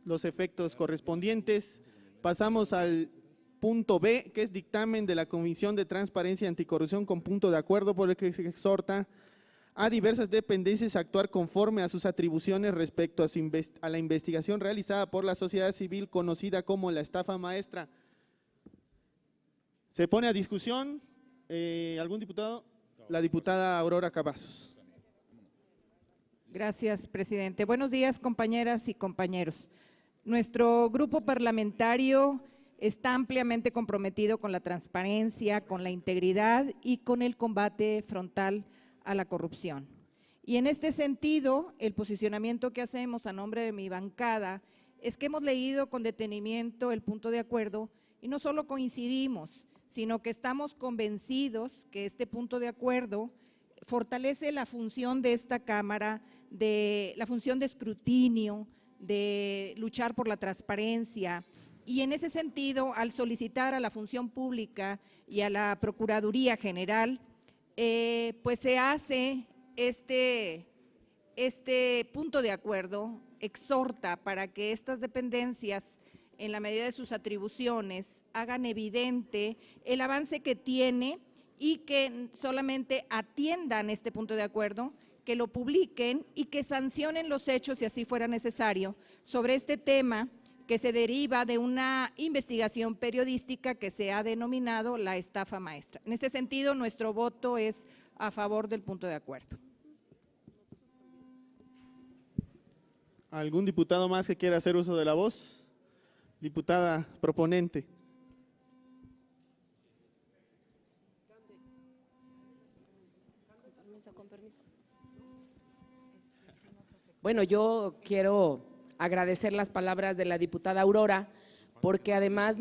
los efectos correspondientes. Pasamos al punto B, que es dictamen de la Comisión de Transparencia y Anticorrupción con punto de acuerdo por el que se exhorta a diversas dependencias a actuar conforme a sus atribuciones respecto a la investigación realizada por la sociedad civil conocida como la estafa maestra. Se pone a discusión, ¿algún diputado? La diputada Aurora Cavazos. Gracias, presidente. Buenos días, compañeras y compañeros. Nuestro grupo parlamentario está ampliamente comprometido con la transparencia, con la integridad y con el combate frontal a la corrupción. Y en este sentido, el posicionamiento que hacemos a nombre de mi bancada es que hemos leído con detenimiento el punto de acuerdo y no solo coincidimos, sino que estamos convencidos que este punto de acuerdo fortalece la función de esta Cámara, de la función de escrutinio, de luchar por la transparencia, y en ese sentido, al solicitar a la función pública y a la Procuraduría General, pues se hace este punto de acuerdo, exhorta para que estas dependencias, en la medida de sus atribuciones, hagan evidente el avance que tiene y que solamente atiendan este punto de acuerdo, que lo publiquen y que sancionen los hechos, si así fuera necesario, sobre este tema que se deriva de una investigación periodística que se ha denominado la estafa maestra. En ese sentido, nuestro voto es a favor del punto de acuerdo. ¿Algún diputado más que quiera hacer uso de la voz? Diputada proponente. Con permiso. Bueno, yo quiero agradecer las palabras de la diputada Aurora, porque además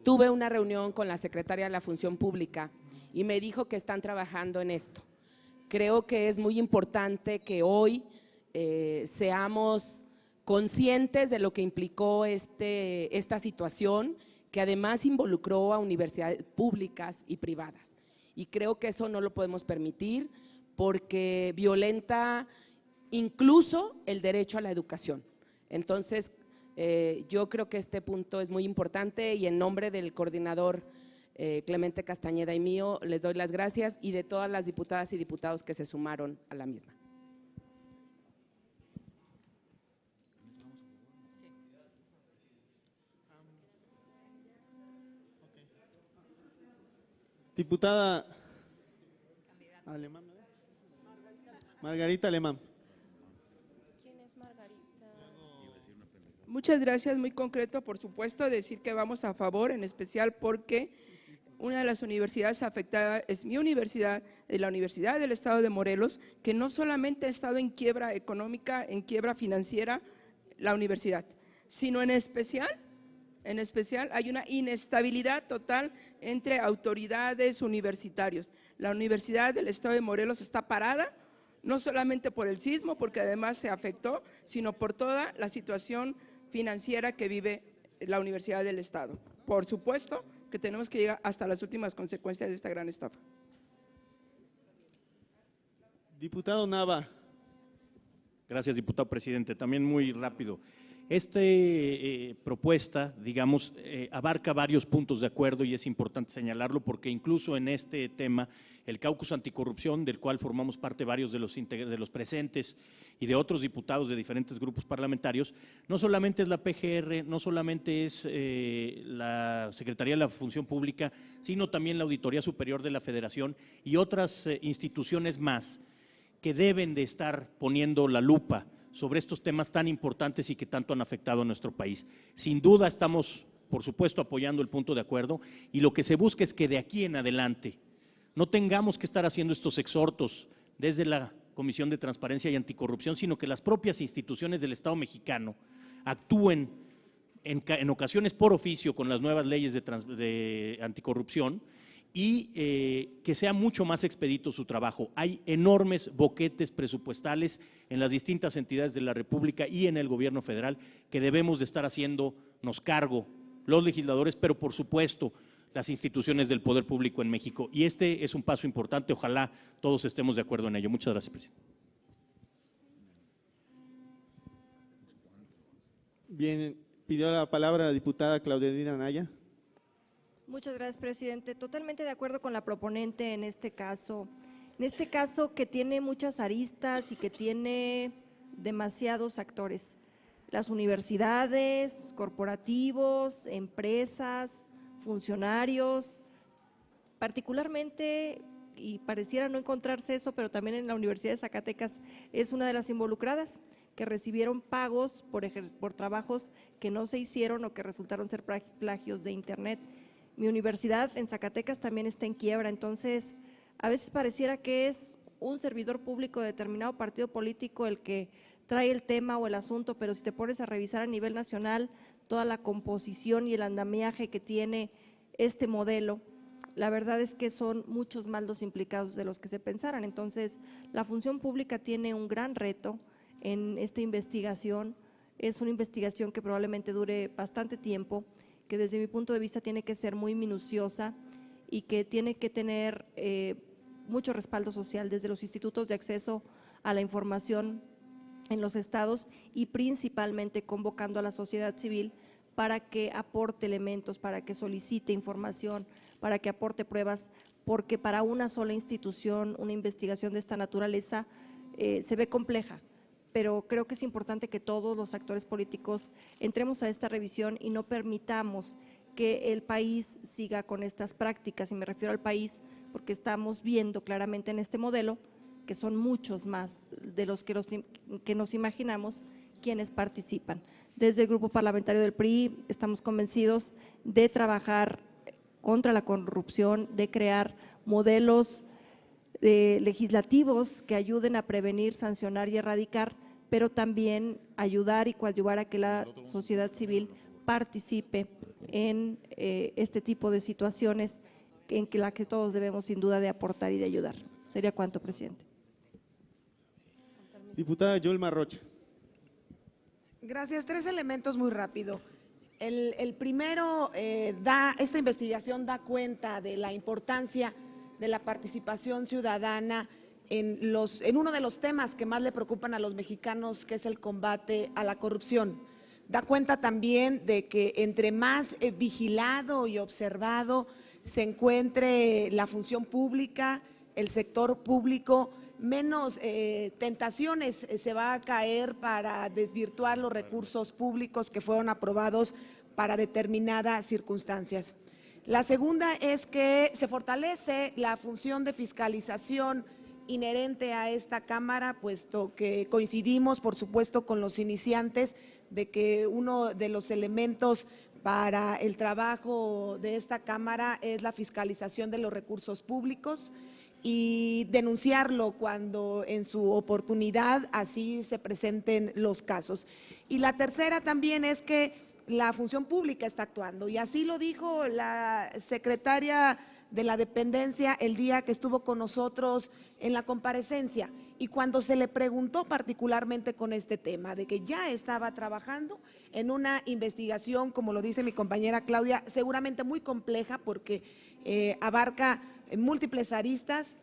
tuve una reunión con la secretaria de la Función Pública y me dijo que están trabajando en esto. Creo que es muy importante que hoy seamos conscientes de lo que implicó esta situación, que además involucró a universidades públicas y privadas. Y creo que eso no lo podemos permitir porque violenta incluso el derecho a la educación. Entonces, yo creo que este punto es muy importante y en nombre del coordinador Clemente Castañeda y mío, les doy las gracias y de todas las diputadas y diputados que se sumaron a la misma. Diputada Alemán, Margarita Alemán. ¿Quién es Margarita? Muchas gracias, muy concreto, por supuesto, decir que vamos a favor, en especial porque una de las universidades afectadas es mi universidad, la Universidad del Estado de Morelos, que no solamente ha estado en quiebra económica, en quiebra financiera, la universidad, sino en especial hay una inestabilidad total entre autoridades universitarios. La Universidad del Estado de Morelos está parada, no solamente por el sismo, porque además se afectó, sino por toda la situación financiera que vive la Universidad del Estado. Por supuesto que tenemos que llegar hasta las últimas consecuencias de esta gran estafa. Diputado Nava. Gracias, diputado presidente. También muy rápido. Esta propuesta, digamos, abarca varios puntos de acuerdo y es importante señalarlo porque incluso en este tema, el Caucus Anticorrupción, del cual formamos parte varios de los presentes y de otros diputados de diferentes grupos parlamentarios, no solamente es la PGR, no solamente es la Secretaría de la Función Pública, sino también la Auditoría Superior de la Federación y otras instituciones más que deben de estar poniendo la lupa sobre estos temas tan importantes y que tanto han afectado a nuestro país. Sin duda estamos, por supuesto, apoyando el punto de acuerdo y lo que se busca es que de aquí en adelante no tengamos que estar haciendo estos exhortos desde la Comisión de Transparencia y Anticorrupción, sino que las propias instituciones del Estado mexicano actúen en ocasiones por oficio con las nuevas leyes de anticorrupción y que sea mucho más expedito su trabajo. Hay enormes boquetes presupuestales en las distintas entidades de la República y en el gobierno federal que debemos de estar haciéndonos cargo los legisladores, pero por supuesto las instituciones del poder público en México. Y este es un paso importante, ojalá todos estemos de acuerdo en ello. Muchas gracias, presidente. Bien, pidió la palabra la diputada Claudelina Anaya. Muchas gracias, presidente. Totalmente de acuerdo con la proponente en este caso. Que tiene muchas aristas y que tiene demasiados actores. Las universidades, corporativos, empresas, funcionarios, particularmente, y pareciera no encontrarse eso, pero también en la Universidad de Zacatecas es una de las involucradas, que recibieron pagos por trabajos que no se hicieron o que resultaron ser plagios de Internet. Mi universidad en Zacatecas también está en quiebra, entonces a veces pareciera que es un servidor público de determinado partido político el que trae el tema o el asunto, pero si te pones a revisar a nivel nacional toda la composición y el andamiaje que tiene este modelo, la verdad es que son muchos más los implicados de los que se pensaran. Entonces, la función pública tiene un gran reto en esta investigación, es una investigación que probablemente dure bastante tiempo, que desde mi punto de vista tiene que ser muy minuciosa y que tiene que tener mucho respaldo social desde los institutos de acceso a la información en los estados y principalmente convocando a la sociedad civil para que aporte elementos, para que solicite información, para que aporte pruebas, porque para una sola institución una investigación de esta naturaleza se ve compleja. Pero creo que es importante que todos los actores políticos entremos a esta revisión y no permitamos que el país siga con estas prácticas, y me refiero al país porque estamos viendo claramente en este modelo que son muchos más de los que nos imaginamos quienes participan. Desde el Grupo Parlamentario del PRI estamos convencidos de trabajar contra la corrupción, de crear modelos legislativos que ayuden a prevenir, sancionar y erradicar, pero también ayudar y coadyuvar a que la sociedad civil participe en este tipo de situaciones en la que todos debemos sin duda de aportar y de ayudar. Sería cuanto, presidente. Diputada Yolma Rocha. Gracias. 3 elementos muy rápido. El primero, esta investigación da cuenta de la importancia de la participación ciudadana en uno de los temas que más le preocupan a los mexicanos, que es el combate a la corrupción. Da cuenta también de que entre más vigilado y observado se encuentre la función pública, el sector público, menos tentaciones se va a caer para desvirtuar los recursos públicos que fueron aprobados para determinadas circunstancias. La segunda es que se fortalece la función de fiscalización inherente a esta Cámara, puesto que coincidimos, por supuesto, con los iniciantes de que uno de los elementos para el trabajo de esta Cámara es la fiscalización de los recursos públicos y denunciarlo cuando en su oportunidad así se presenten los casos. Y la tercera también es que la función pública está actuando, y así lo dijo la secretaria de la dependencia el día que estuvo con nosotros en la comparecencia, y cuando se le preguntó particularmente con este tema de que ya estaba trabajando en una investigación, como lo dice mi compañera Claudia, seguramente muy compleja porque abarca múltiples aristas,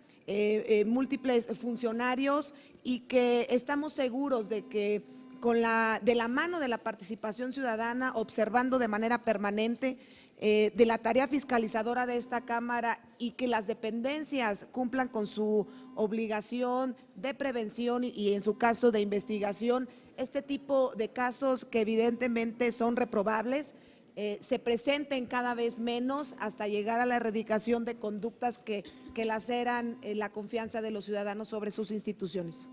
múltiples funcionarios, y que estamos seguros de que de la mano de la participación ciudadana, observando de manera permanente de la tarea fiscalizadora de esta Cámara, y que las dependencias cumplan con su obligación de prevención y en su caso de investigación, este tipo de casos que evidentemente son reprobables, se presenten cada vez menos hasta llegar a la erradicación de conductas que laceran la confianza de los ciudadanos sobre sus instituciones.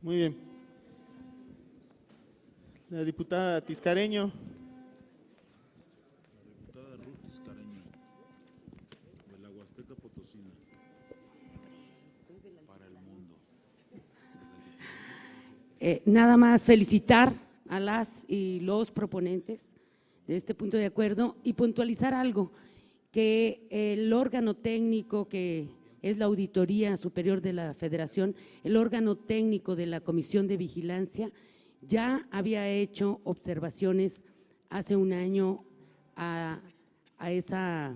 Muy bien. La diputada Tiscareño. Diputada Ruth Tiscareño, de la Huasteca Potosina, para el mundo. Nada más felicitar a las y los proponentes de este punto de acuerdo y puntualizar algo, que el órgano técnico que es la Auditoría Superior de la Federación, el órgano técnico de la Comisión de Vigilancia, ya había hecho observaciones hace un año a esa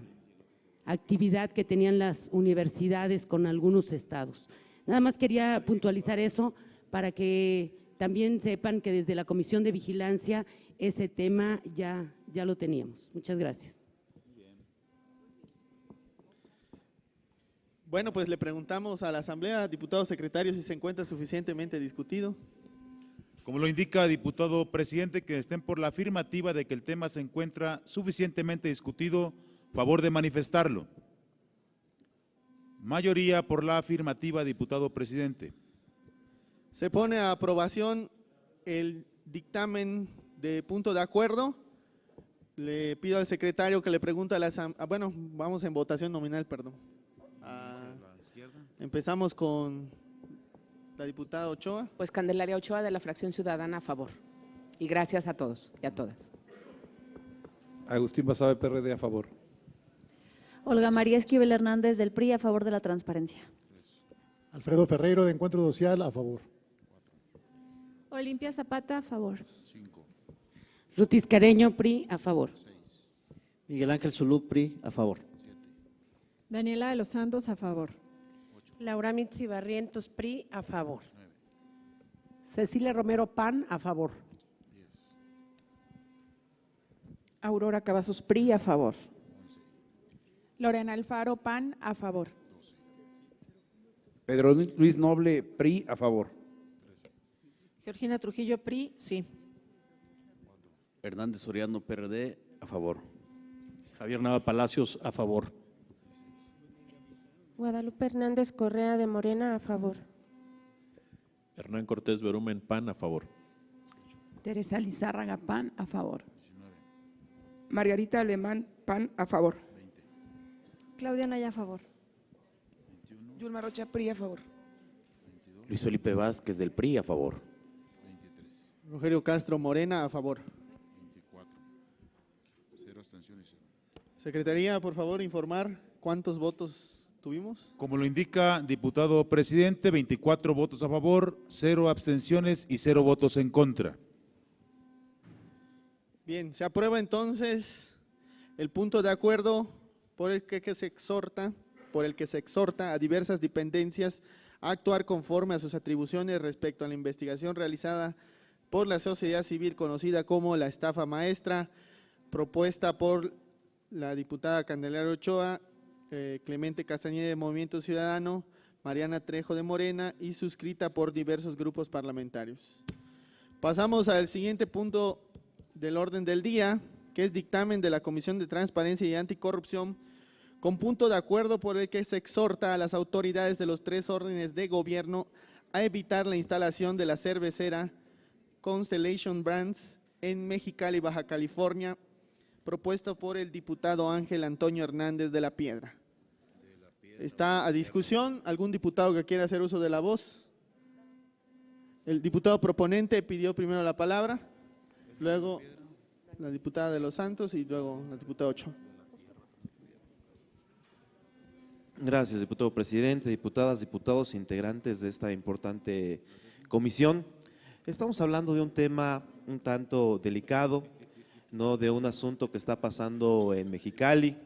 actividad que tenían las universidades con algunos estados. Nada más quería puntualizar eso para que también sepan que desde la Comisión de Vigilancia ese tema ya lo teníamos. Muchas gracias. Bueno, pues le preguntamos a la Asamblea, diputados secretarios, si se encuentra suficientemente discutido. Como lo indica, diputado presidente, que estén por la afirmativa de que el tema se encuentra suficientemente discutido, favor de manifestarlo. Mayoría por la afirmativa, diputado presidente. Se pone a aprobación el dictamen de punto de acuerdo. Le pido al secretario que le pregunte a la Asamblea, bueno, vamos en votación nominal, perdón. Empezamos con la diputada Ochoa. Pues Candelaria Ochoa, de la Fracción Ciudadana, a favor. Y gracias a todos y a todas. Agustín Basabe, PRD, a favor. Olga María Esquivel Hernández, del PRI, a favor de la transparencia. Alfredo Ferreiro, de Encuentro Social, a favor. Olimpia Zapata, a favor. Ruth Tiscareño, PRI, a favor. Miguel Ángel Zulú, PRI, a favor. Daniela de los Santos, a favor. Laura Mitzi Barrientos, PRI, a favor. Cecilia Romero, PAN, a favor. Aurora Cavazos, PRI, a favor. Lorena Alfaro, PAN, a favor. Pedro Luis Noble, PRI, a favor. Georgina Trujillo, PRI, sí. Hernández Soriano, PRD, a favor. Javier Nava Palacios, a favor. Guadalupe Hernández Correa, de Morena, a favor. Hernán Cortés Berumen, PAN, a favor. Teresa Lizárraga, PAN, a favor. Margarita Alemán, PAN, a favor. Claudia Naya, a favor. Yulma Rocha, PRI, a favor. Luis Felipe Vázquez, del PRI, a favor. Rogelio Castro Morena, a favor. 0 abstenciones. Secretaría, por favor, informar cuántos votos tuvimos. Como lo indica, diputado presidente, 24 votos a favor, 0 abstenciones y 0 votos en contra. Bien, se aprueba entonces el punto de acuerdo por el que se exhorta a diversas dependencias a actuar conforme a sus atribuciones respecto a la investigación realizada por la sociedad civil conocida como la estafa maestra, propuesta por la diputada Candelaria Ochoa, Clemente Castañeda de Movimiento Ciudadano, Mariana Trejo de Morena y suscrita por diversos grupos parlamentarios. Pasamos al siguiente punto del orden del día, que es dictamen de la Comisión de Transparencia y Anticorrupción, con punto de acuerdo por el que se exhorta a las autoridades de los 3 órdenes de gobierno a evitar la instalación de la cervecera Constellation Brands en Mexicali, Baja California, propuesto por el diputado Ángel Antonio Hernández de la Piedra. Está a discusión. ¿Algún diputado que quiera hacer uso de la voz? El diputado proponente pidió primero la palabra, luego la diputada de Los Santos y luego la diputada Ochoa. Gracias, diputado presidente, diputadas, diputados, integrantes de esta importante comisión. Estamos hablando de un tema un tanto delicado, ¿no? De un asunto que está pasando en Mexicali.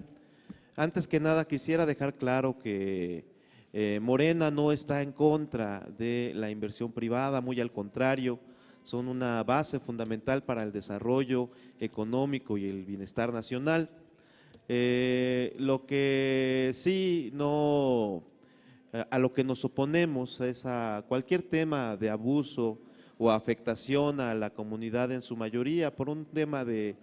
Antes que nada quisiera dejar claro que Morena no está en contra de la inversión privada, muy al contrario, son una base fundamental para el desarrollo económico y el bienestar nacional. Lo que sí a lo que nos oponemos es a cualquier tema de abuso o afectación a la comunidad en su mayoría por un tema de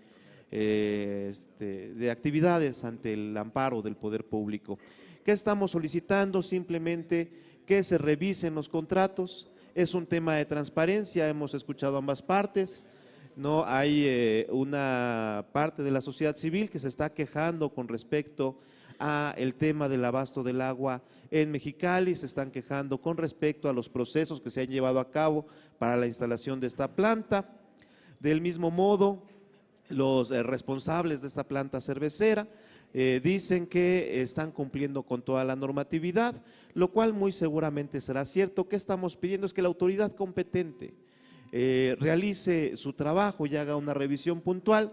actividades ante el amparo del poder público. ¿Qué estamos solicitando? Simplemente que se revisen los contratos. Es un tema de transparencia, hemos escuchado ambas partes. No hay una parte de la sociedad civil que se está quejando con respecto a el tema del abasto del agua en Mexicali, se están quejando con respecto a los procesos que se han llevado a cabo para la instalación de esta planta. Del mismo modo, los responsables de esta planta cervecera dicen que están cumpliendo con toda la normatividad, lo cual muy seguramente será cierto. ¿Qué estamos pidiendo? Es que la autoridad competente realice su trabajo y haga una revisión puntual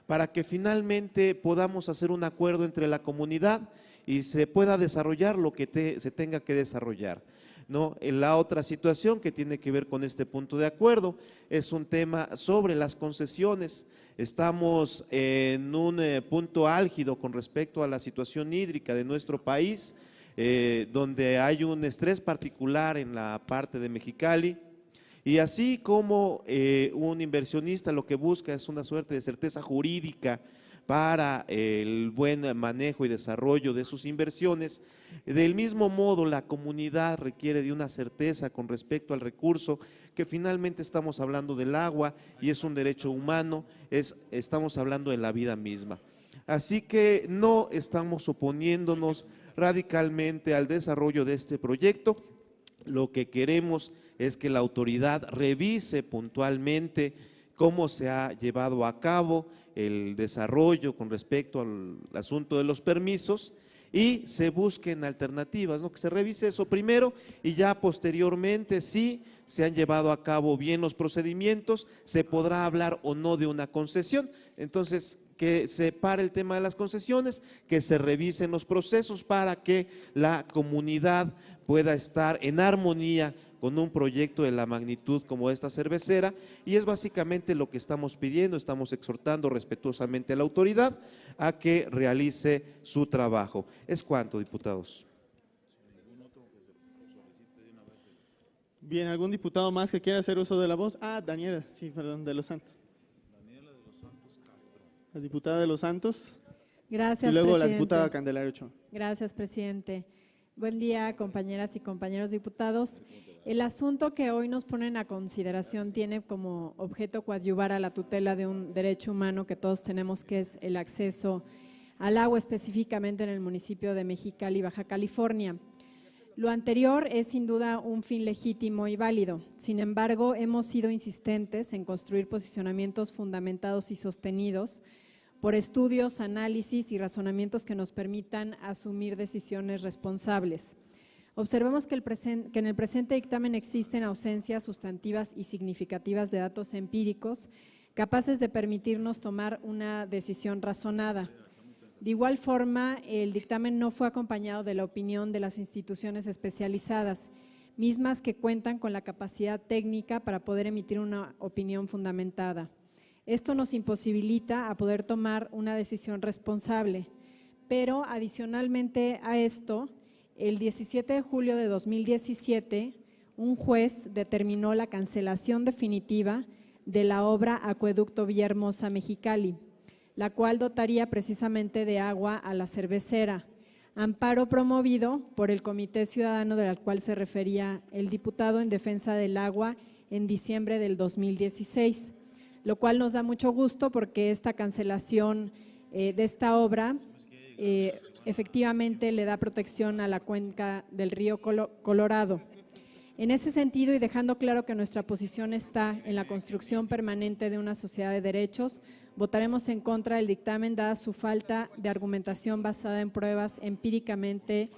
para que finalmente podamos hacer un acuerdo entre la comunidad y se pueda desarrollar lo que se tenga que desarrollar, ¿no? La otra situación que tiene que ver con este punto de acuerdo es un tema sobre las concesiones. Estamos en un punto álgido con respecto a la situación hídrica de nuestro país, donde hay un estrés particular en la parte de Mexicali. Y así como un inversionista lo que busca es una suerte de certeza jurídica para el buen manejo y desarrollo de sus inversiones, del mismo modo la comunidad requiere de una certeza con respecto al recurso, que finalmente estamos hablando del agua y es un derecho humano, estamos hablando de la vida misma. Así que no estamos oponiéndonos radicalmente al desarrollo de este proyecto. Lo que queremos es que la autoridad revise puntualmente cómo se ha llevado a cabo el desarrollo con respecto al asunto de los permisos y se busquen alternativas, ¿no? Que se revise eso primero y ya posteriormente, si se han llevado a cabo bien los procedimientos, se podrá hablar o no de una concesión. Entonces, que se pare el tema de las concesiones, que se revisen los procesos para que la comunidad pueda estar en armonía con un proyecto de la magnitud como esta cervecera, y es básicamente lo que estamos pidiendo. Estamos exhortando respetuosamente a la autoridad a que realice su trabajo. ¿Es cuánto, diputados? Bien, ¿algún diputado más que quiera hacer uso de la voz? Daniela, sí, perdón, de Los Santos. Daniela de Los Santos Castro. La diputada de Los Santos. Gracias, y luego presidente. la diputada Candelaria Ochoa. Gracias, presidente. Buen día, compañeras y compañeros diputados. El asunto que hoy nos ponen a consideración tiene como objeto coadyuvar a la tutela de un derecho humano que todos tenemos, que es el acceso al agua, específicamente en el municipio de Mexicali, Baja California. Lo anterior es sin duda un fin legítimo y válido. Sin embargo, hemos sido insistentes en construir posicionamientos fundamentados y sostenidos por estudios, análisis y razonamientos que nos permitan asumir decisiones responsables. Observamos que en el presente dictamen existen ausencias sustantivas y significativas de datos empíricos capaces de permitirnos tomar una decisión razonada. De igual forma, el dictamen no fue acompañado de la opinión de las instituciones especializadas, mismas que cuentan con la capacidad técnica para poder emitir una opinión fundamentada. Esto nos imposibilita a poder tomar una decisión responsable, pero adicionalmente a esto, el 17 de julio de 2017, un juez determinó la cancelación definitiva de la obra Acueducto Villahermosa Mexicali, la cual dotaría precisamente de agua a la cervecera, amparo promovido por el Comité Ciudadano del cual se refería el diputado en defensa del agua en diciembre del 2016, lo cual nos da mucho gusto porque esta cancelación de esta obra efectivamente le da protección a la cuenca del río Colorado. En ese sentido, y dejando claro que nuestra posición está en la construcción permanente de una sociedad de derechos, votaremos en contra del dictamen dada su falta de argumentación basada en pruebas empíricamente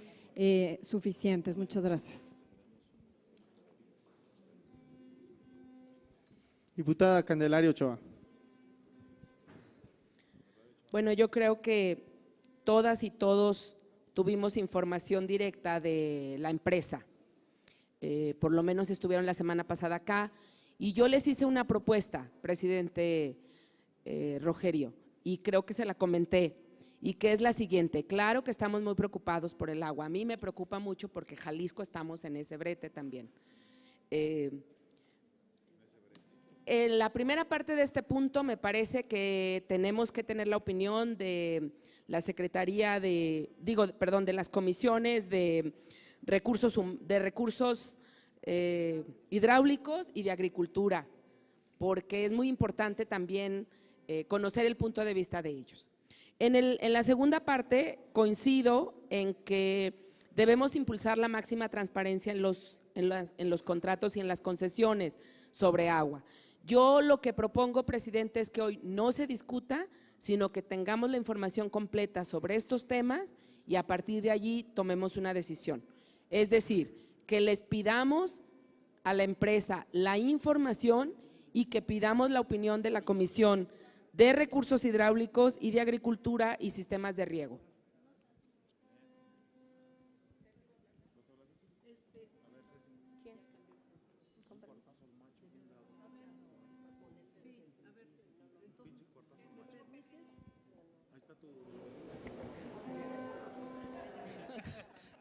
suficientes. Muchas gracias. Diputada Candelaria Ochoa. Bueno, yo creo que todas y todos tuvimos información directa de la empresa. Por lo menos estuvieron la semana pasada acá, y yo les hice una propuesta, presidente Rogerio, y creo que se la comenté, y que es la siguiente. Claro que estamos muy preocupados por el agua, a mí me preocupa mucho porque Jalisco estamos en ese brete también. En la primera parte de este punto me parece que tenemos que tener la opinión de la Secretaría de las comisiones de recursos hidráulicos y de agricultura, porque es muy importante también conocer el punto de vista de ellos. En la segunda parte coincido en que debemos impulsar la máxima transparencia en los contratos y en las concesiones sobre agua. Yo lo que propongo, presidente, es que hoy no se discuta, sino que tengamos la información completa sobre estos temas y a partir de allí tomemos una decisión. Es decir, que les pidamos a la empresa la información y que pidamos la opinión de la Comisión de Recursos Hidráulicos y de Agricultura y Sistemas de Riego.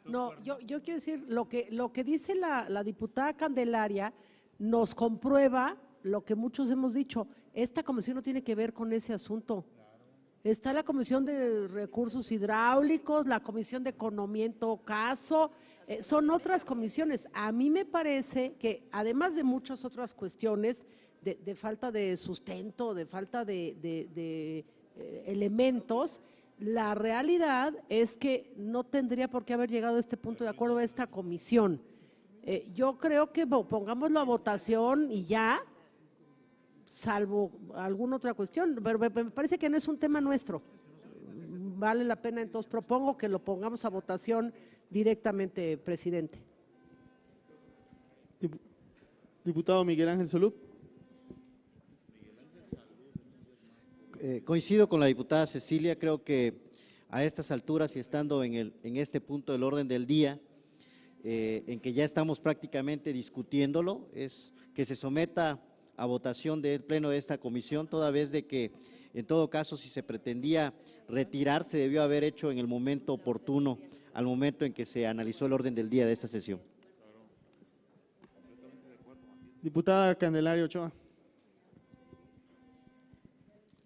No, yo quiero decir, lo que dice la diputada Candelaria nos comprueba lo que muchos hemos dicho. Esta comisión no tiene que ver con ese asunto. Está la Comisión de Recursos Hidráulicos, la Comisión de Economía en todo caso, son otras comisiones. A mí me parece que además de muchas otras cuestiones de falta de sustento, de falta de elementos, la realidad es que no tendría por qué haber llegado a este punto de acuerdo a esta comisión. Yo creo que pongámoslo a votación y ya, salvo alguna otra cuestión, pero me parece que no es un tema nuestro. Vale la pena, entonces propongo que lo pongamos a votación directamente, presidente. Diputado Miguel Ángel Solub. Coincido con la diputada Cecilia, creo que a estas alturas y estando en este punto del orden del día, en que ya estamos prácticamente discutiéndolo, es que se someta a votación del pleno de esta comisión, toda vez de que en todo caso si se pretendía retirar se debió haber hecho en el momento oportuno, al momento en que se analizó el orden del día de esta sesión. Diputada Candelaria Ochoa.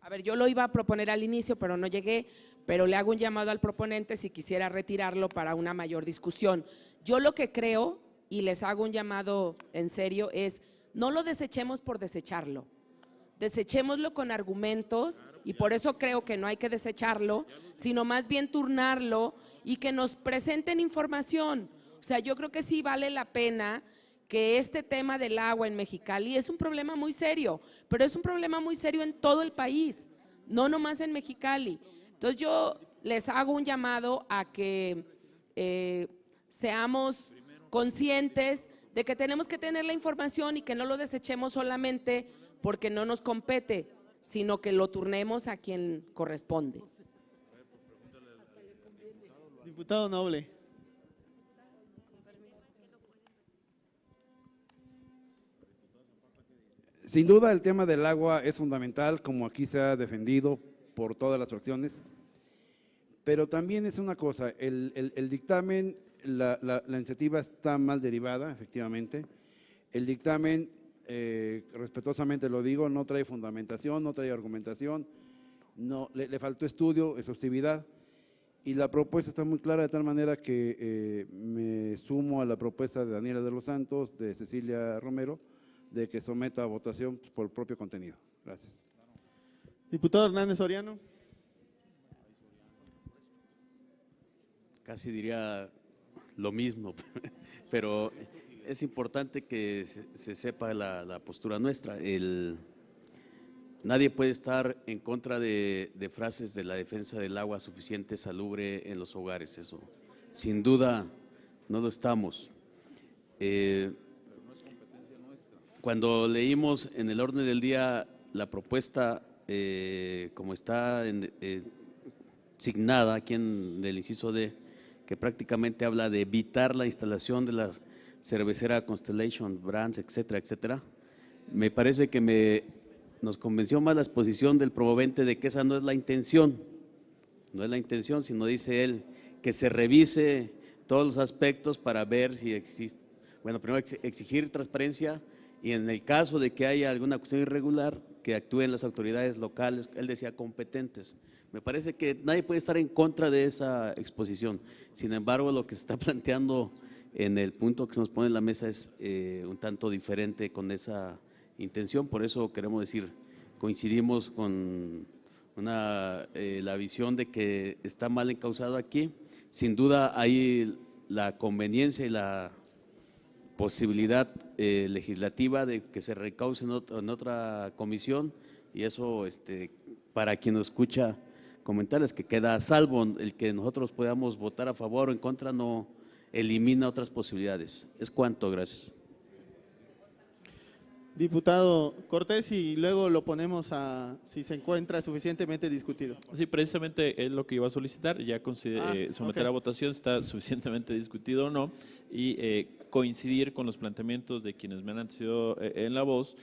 A ver, yo lo iba a proponer al inicio, pero no llegué, pero le hago un llamado al proponente si quisiera retirarlo para una mayor discusión. Yo lo que creo, y les hago un llamado en serio, es no lo desechemos por desecharlo, desechémoslo con argumentos, y por eso creo que no hay que desecharlo, sino más bien turnarlo y que nos presenten información. O sea, yo creo que sí vale la pena que este tema del agua en Mexicali es un problema muy serio, pero es un problema muy serio en todo el país, no nomás en Mexicali. Entonces yo les hago un llamado a que seamos conscientes de que tenemos que tener la información y que no lo desechemos solamente porque no nos compete, sino que lo turnemos a quien corresponde. Diputado Noble. Sin duda el tema del agua es fundamental, como aquí se ha defendido por todas las fracciones, pero también es una cosa, el dictamen, la iniciativa está mal derivada, efectivamente. El dictamen, respetuosamente lo digo, no trae fundamentación, no trae argumentación, le faltó estudio, exhaustividad, Y la propuesta está muy clara de tal manera que me sumo a la propuesta de Daniela de los Santos, de Cecilia Romero, de que someta a votación por el propio contenido. Gracias. Diputado Hernández Soriano. Casi diría lo mismo, pero es importante que se sepa la postura nuestra. Nadie puede estar en contra de frases de la defensa del agua suficiente, salubre en los hogares, eso sin duda no lo estamos. Cuando leímos en el orden del día la propuesta como está signada aquí en el inciso D, que prácticamente habla de evitar la instalación de la cervecera Constellation Brands, etcétera, etcétera, me parece que nos convenció más la exposición del promovente de que esa no es la intención, sino dice él que se revise todos los aspectos para ver si existe, bueno, primero exigir transparencia y en el caso de que haya alguna cuestión irregular, que actúen las autoridades locales, él decía competentes. Me parece que nadie puede estar en contra de esa exposición. Sin embargo, lo que se está planteando en el punto que se nos pone en la mesa es un tanto diferente con esa intención. Por eso queremos decir, coincidimos con la visión de que está mal encauzado aquí. Sin duda hay la conveniencia y la posibilidad legislativa de que se recauce en otra comisión y eso para quien nos escucha comentarles que queda a salvo. El que nosotros podamos votar a favor o en contra no elimina otras posibilidades. Es cuanto, gracias. Diputado Cortés, y luego lo ponemos a si se encuentra suficientemente discutido. Sí, precisamente es lo que iba a solicitar, ya someter a votación si está suficientemente discutido o no, y coincidir con los planteamientos de quienes me han antecedido en la voz,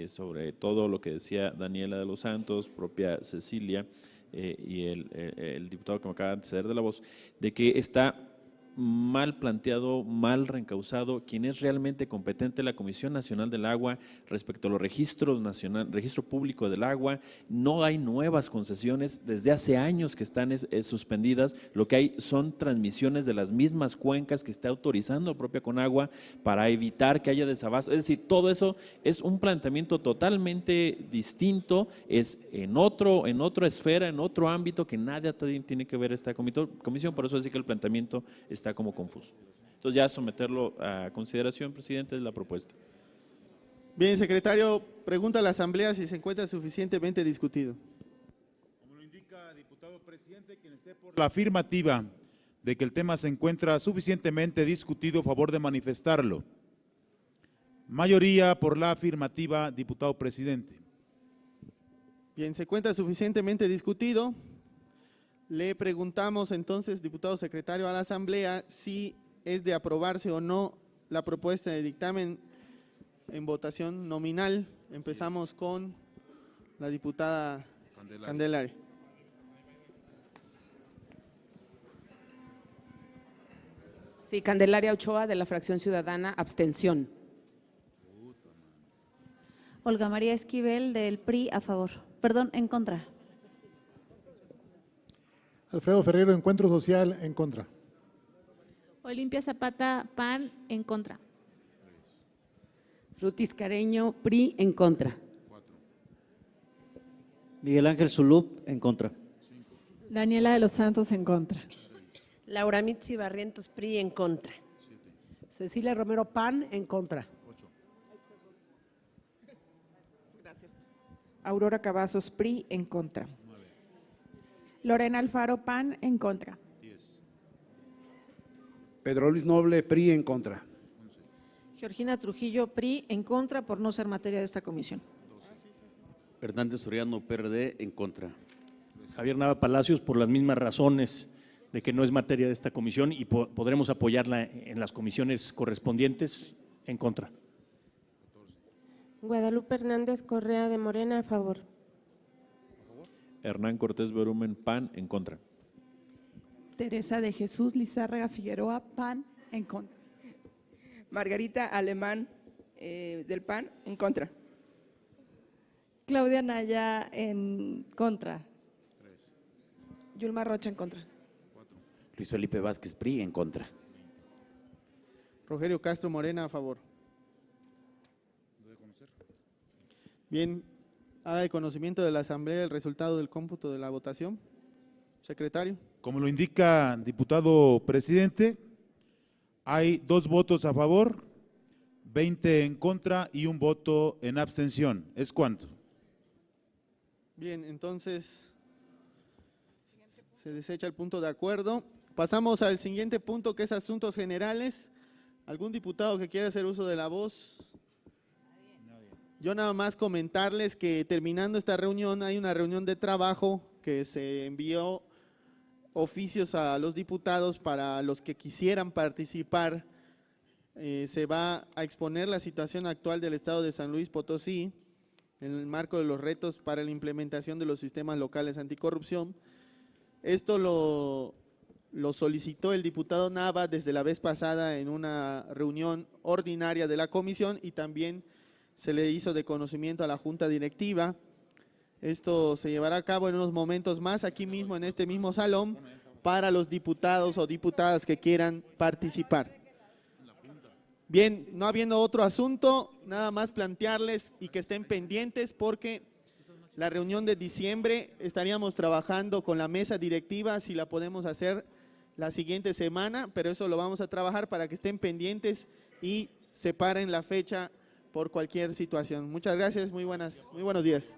sobre todo lo que decía Daniela de los Santos, propia Cecilia, y el diputado que me acaba de anteceder de la voz, de que está mal planteado, mal reencauzado, quien es realmente competente, la Comisión Nacional del Agua, respecto a los registros registro público del agua. No hay nuevas concesiones, desde hace años que están suspendidas, lo que hay son transmisiones de las mismas cuencas que está autorizando propia Conagua para evitar que haya desabasto. Es decir, todo eso es un planteamiento totalmente distinto, es en otra esfera, en otro ámbito que nada tiene que ver esta comisión, por eso decir que el planteamiento está como confuso. Entonces ya someterlo a consideración, presidente, es la propuesta. Bien, secretario, pregunta a la Asamblea si se encuentra suficientemente discutido. Como lo indica, diputado presidente, quien esté por la afirmativa de que el tema se encuentra suficientemente discutido, a favor de manifestarlo. Mayoría por la afirmativa, diputado presidente. Bien, se encuentra suficientemente discutido. Le preguntamos entonces, diputado secretario, a la Asamblea si es de aprobarse o no la propuesta de dictamen en votación nominal. Empezamos con la diputada Candelaria. Sí, Candelaria Ochoa, de la fracción ciudadana, abstención. Olga María Esquivel, del PRI, a favor. Perdón, en contra. Alfredo Ferrero, Encuentro Social, en contra. Olimpia Zapata, PAN, en contra. Rutis Careño, PRI, en contra. Miguel Ángel Zulup, en contra. Daniela de los Santos, en contra. Laura Mitzi Barrientos, PRI, en contra. Cecilia Romero, PAN, en contra. Aurora Cavazos, PRI, en contra. Lorena Alfaro, PAN, en contra. Pedro Luis Noble, PRI, en contra. Georgina Trujillo, PRI, en contra por no ser materia de esta comisión. Hernández Soriano, PRD, en contra. Javier Nava Palacios, por las mismas razones de que no es materia de esta comisión y podremos apoyarla en las comisiones correspondientes, en contra. Guadalupe Hernández Correa, de Morena, a favor. Hernán Cortés Berumen, PAN, en contra. Teresa de Jesús Lizárraga Figueroa, PAN, en contra. Margarita Alemán, del PAN, en contra. Claudia Naya, en contra. Yulma Rocha, en contra. Luis Felipe Vázquez, PRI, en contra. Rogelio Castro Morena, a favor. Bien, haga de conocimiento de la Asamblea el resultado del cómputo de la votación. Secretario. Como lo indica diputado presidente, hay 2 votos a favor, 20 en contra y 1 voto en abstención. ¿Es cuánto? Bien, entonces se desecha el punto de acuerdo. Pasamos al siguiente punto, que es asuntos generales. ¿Algún diputado que quiera hacer uso de la voz? Yo nada más comentarles que terminando esta reunión hay una reunión de trabajo que se envió oficios a los diputados para los que quisieran participar. Se va a exponer la situación actual del estado de San Luis Potosí en el marco de los retos para la implementación de los sistemas locales anticorrupción. Esto lo solicitó el diputado Nava desde la vez pasada en una reunión ordinaria de la comisión y también se le hizo de conocimiento a la junta directiva. Esto se llevará a cabo en unos momentos más aquí mismo en este mismo salón para los diputados o diputadas que quieran participar. Bien, no habiendo otro asunto, nada más plantearles y que estén pendientes porque la reunión de diciembre estaríamos trabajando con la mesa directiva, si la podemos hacer la siguiente semana, pero eso lo vamos a trabajar para que estén pendientes y separen la fecha por cualquier situación. Muchas gracias, muy buenos días.